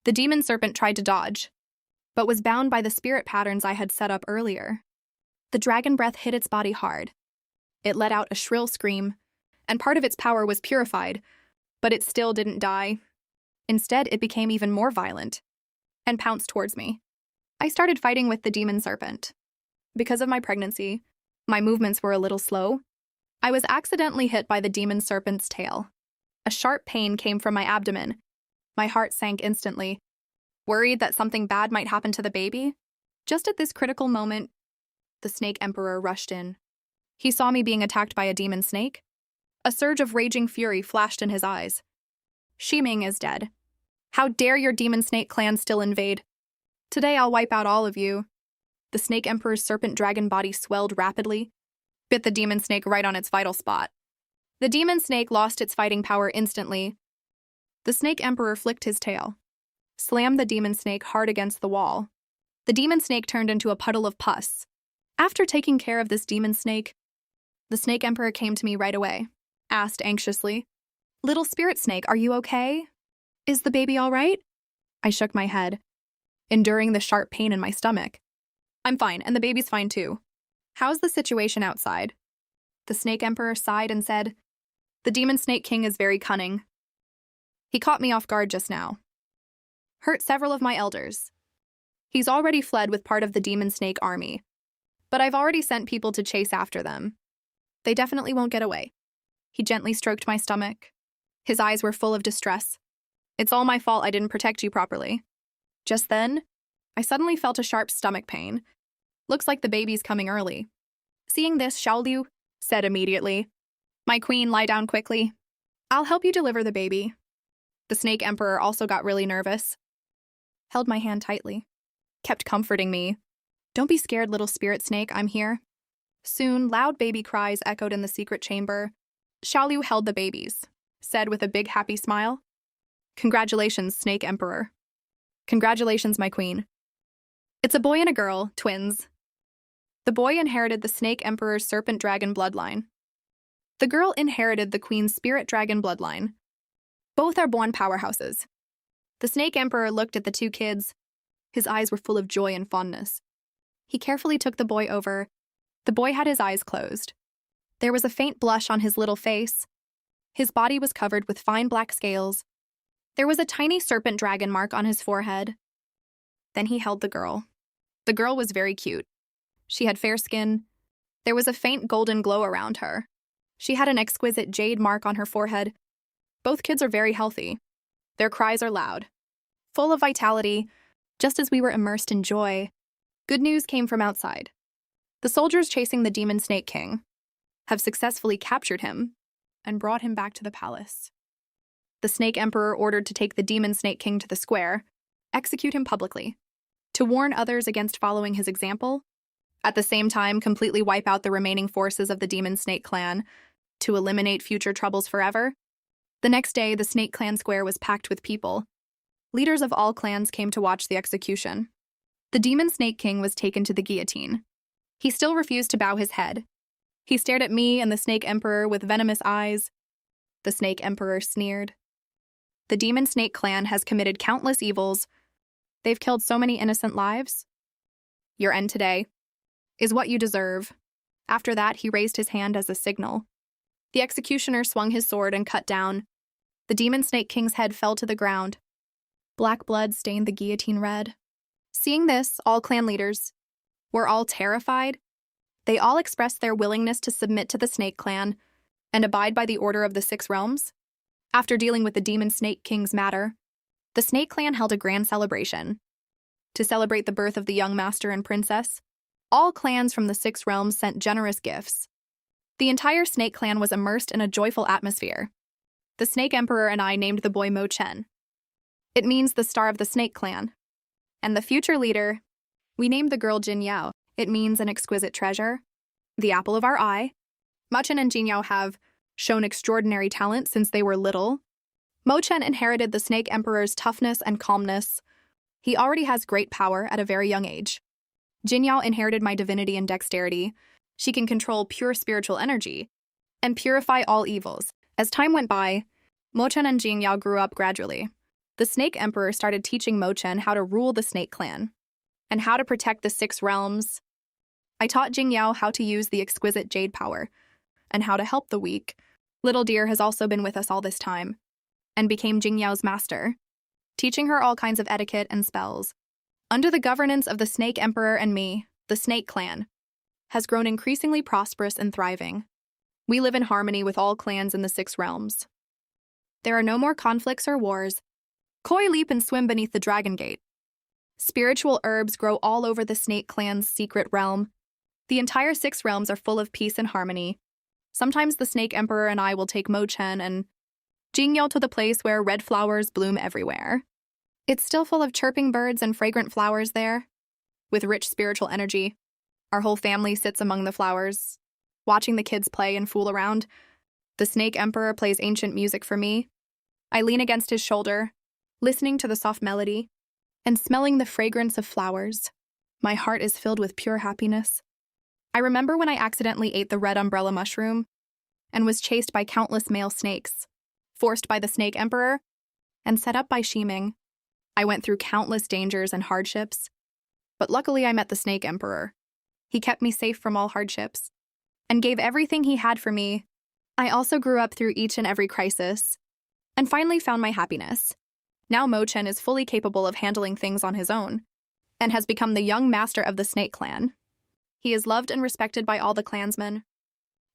S1: The demon serpent tried to dodge, but was bound by the spirit patterns I had set up earlier. The dragon breath hit its body hard. It let out a shrill scream, and part of its power was purified, but it still didn't die. Instead, it became even more violent and pounced towards me. I started fighting with the demon serpent. Because of my pregnancy, my movements were a little slow. I was accidentally hit by the demon serpent's tail. A sharp pain came from my abdomen. My heart sank instantly. Worried that something bad might happen to the baby? Just at this critical moment, the Snake Emperor rushed in. He saw me being attacked by a demon snake. A surge of raging fury flashed in his eyes. Shiming is dead. How dare your demon snake clan still invade? Today I'll wipe out all of you. The Snake Emperor's serpent dragon body swelled rapidly, bit the demon snake right on its vital spot. The demon snake lost its fighting power instantly. The Snake Emperor flicked his tail, slammed the demon snake hard against the wall. The demon snake turned into a puddle of pus. After taking care of this demon snake, the Snake Emperor came to me right away, asked anxiously, "Little spirit snake, are you okay? Is the baby all right?" I shook my head, enduring the sharp pain in my stomach. "I'm fine, and the baby's fine too. How's the situation outside?" The Snake Emperor sighed and said, "The Demon Snake King is very cunning. He caught me off guard just now. Hurt several of my elders. He's already fled with part of the Demon Snake army, but I've already sent people to chase after them. They definitely won't get away." He gently stroked my stomach. His eyes were full of distress. "It's all my fault I didn't protect you properly." Just then, I suddenly felt a sharp stomach pain. "Looks like the baby's coming early." Seeing this, Xiaoliu said immediately, "My queen, lie down quickly. I'll help you deliver the baby." The Snake Emperor also got really nervous, held my hand tightly, kept comforting me. "Don't be scared, little spirit snake, I'm here." Soon, loud baby cries echoed in the secret chamber. Xiaoliu held the babies, said with a big happy smile, "Congratulations, Snake Emperor." "Congratulations, my queen." It's a boy and a girl, twins. The boy inherited the Snake Emperor's serpent dragon bloodline. The girl inherited the queen's spirit dragon bloodline. Both are born powerhouses. The Snake Emperor looked at the two kids. His eyes were full of joy and fondness. He carefully took the boy over. The boy had his eyes closed. There was a faint blush on his little face. His body was covered with fine black scales. There was a tiny serpent dragon mark on his forehead. Then he held the girl. The girl was very cute. She had fair skin. There was a faint golden glow around her. She had an exquisite jade mark on her forehead. Both kids are very healthy. Their cries are loud, full of vitality. Just as we were immersed in joy, good news came from outside. The soldiers chasing the Demon Snake King have successfully captured him and brought him back to the palace. The Snake Emperor ordered to take the Demon Snake King to the square, execute him publicly, to warn others against following his example, at the same time completely wipe out the remaining forces of the Demon Snake clan to eliminate future troubles forever. The next day, the Snake Clan Square was packed with people. Leaders of all clans came to watch the execution. The Demon Snake King was taken to the guillotine. He still refused to bow his head. He stared at me and the Snake Emperor with venomous eyes. The Snake Emperor sneered. The Demon Snake clan has committed countless evils. They've killed so many innocent lives. Your end today is what you deserve. After that, he raised his hand as a signal. The executioner swung his sword and cut down. The Demon Snake King's head fell to the ground. Black blood stained the guillotine red. Seeing this, all clan leaders were all terrified. They all expressed their willingness to submit to the Snake Clan and abide by the order of the Six Realms. After dealing with the Demon Snake King's matter, the Snake Clan held a grand celebration. To celebrate the birth of the young master and princess, all clans from the Six Realms sent generous gifts. The entire Snake Clan was immersed in a joyful atmosphere. The Snake Emperor and I named the boy Mo Chen. It means the star of the Snake Clan. And the future leader, we named the girl Jin Yao. It means an exquisite treasure, the apple of our eye. Mo Chen and Jin Yao have shown extraordinary talent since they were little. Mo Chen inherited the Snake Emperor's toughness and calmness. He already has great power at a very young age. Jin Yao inherited my divinity and dexterity. She can control pure spiritual energy and purify all evils. As time went by, Mo Chen and Jin Yao grew up gradually. The Snake Emperor started teaching Mo Chen how to rule the Snake Clan and how to protect the Six Realms. I taught Jin Yao how to use the exquisite jade power and how to help the weak. Little Deer has also been with us all this time and became Jin Yao's master, teaching her all kinds of etiquette and spells. Under the governance of the Snake Emperor and me, the Snake Clan has grown increasingly prosperous and thriving. We live in harmony with all clans in the Six Realms. There are no more conflicts or wars. Koi leap and swim beneath the Dragon Gate. Spiritual herbs grow all over the Snake Clan's secret realm. The entire Six Realms are full of peace and harmony. Sometimes the Snake Emperor and I will take Mo Chen and Jin Yao to the place where red flowers bloom everywhere. It's still full of chirping birds and fragrant flowers there. With rich spiritual energy, our whole family sits among the flowers, watching the kids play and fool around. The Snake Emperor plays ancient music for me. I lean against his shoulder, listening to the soft melody and smelling the fragrance of flowers. My heart is filled with pure happiness. I remember when I accidentally ate the red umbrella mushroom and was chased by countless male snakes, forced by the Snake Emperor and set up by Shiming. I went through countless dangers and hardships, but luckily I met the Snake Emperor. He kept me safe from all hardships and gave everything he had for me. I also grew up through each and every crisis and finally found my happiness. Now Mo Chen is fully capable of handling things on his own and has become the young master of the Snake Clan. He is loved and respected by all the clansmen.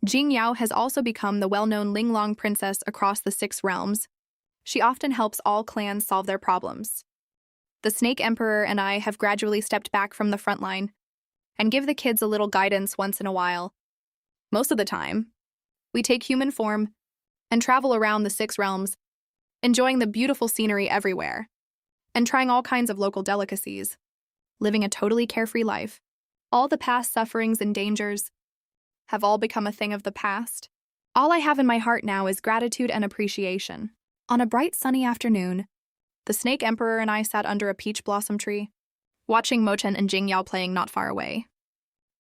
S1: Jin Yao has also become the well-known Linglong princess across the Six Realms. She often helps all clans solve their problems. The Snake Emperor and I have gradually stepped back from the front line and give the kids a little guidance once in a while. Most of the time, we take human form and travel around the Six Realms, enjoying the beautiful scenery everywhere and trying all kinds of local delicacies, living a totally carefree life. All the past sufferings and dangers have all become a thing of the past. All I have in my heart now is gratitude and appreciation. On a bright sunny afternoon, the Snake Emperor and I sat under a peach blossom tree, watching Mo Chen and Jin Yao playing not far away.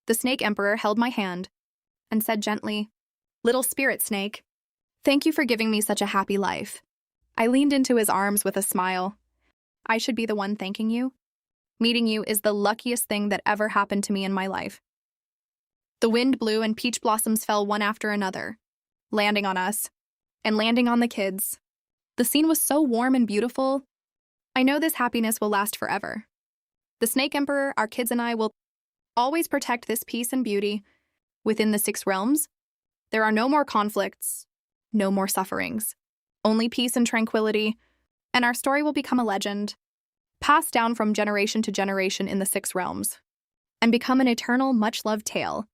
S1: The Snake Emperor held my hand and said gently, "Little spirit snake, thank you for giving me such a happy life." I leaned into his arms with a smile. I should be the one thanking you. Meeting you is the luckiest thing that ever happened to me in my life. The wind blew and peach blossoms fell one after another, landing on us and landing on the kids. The scene was so warm and beautiful. I know this happiness will last forever. The Snake Emperor, our kids, and I will always protect this peace and beauty within the Six Realms. There are no more conflicts, no more sufferings, only peace and tranquility, and our story will become a legend, passed down from generation to generation in the Six Realms, and become an eternal, much-loved tale.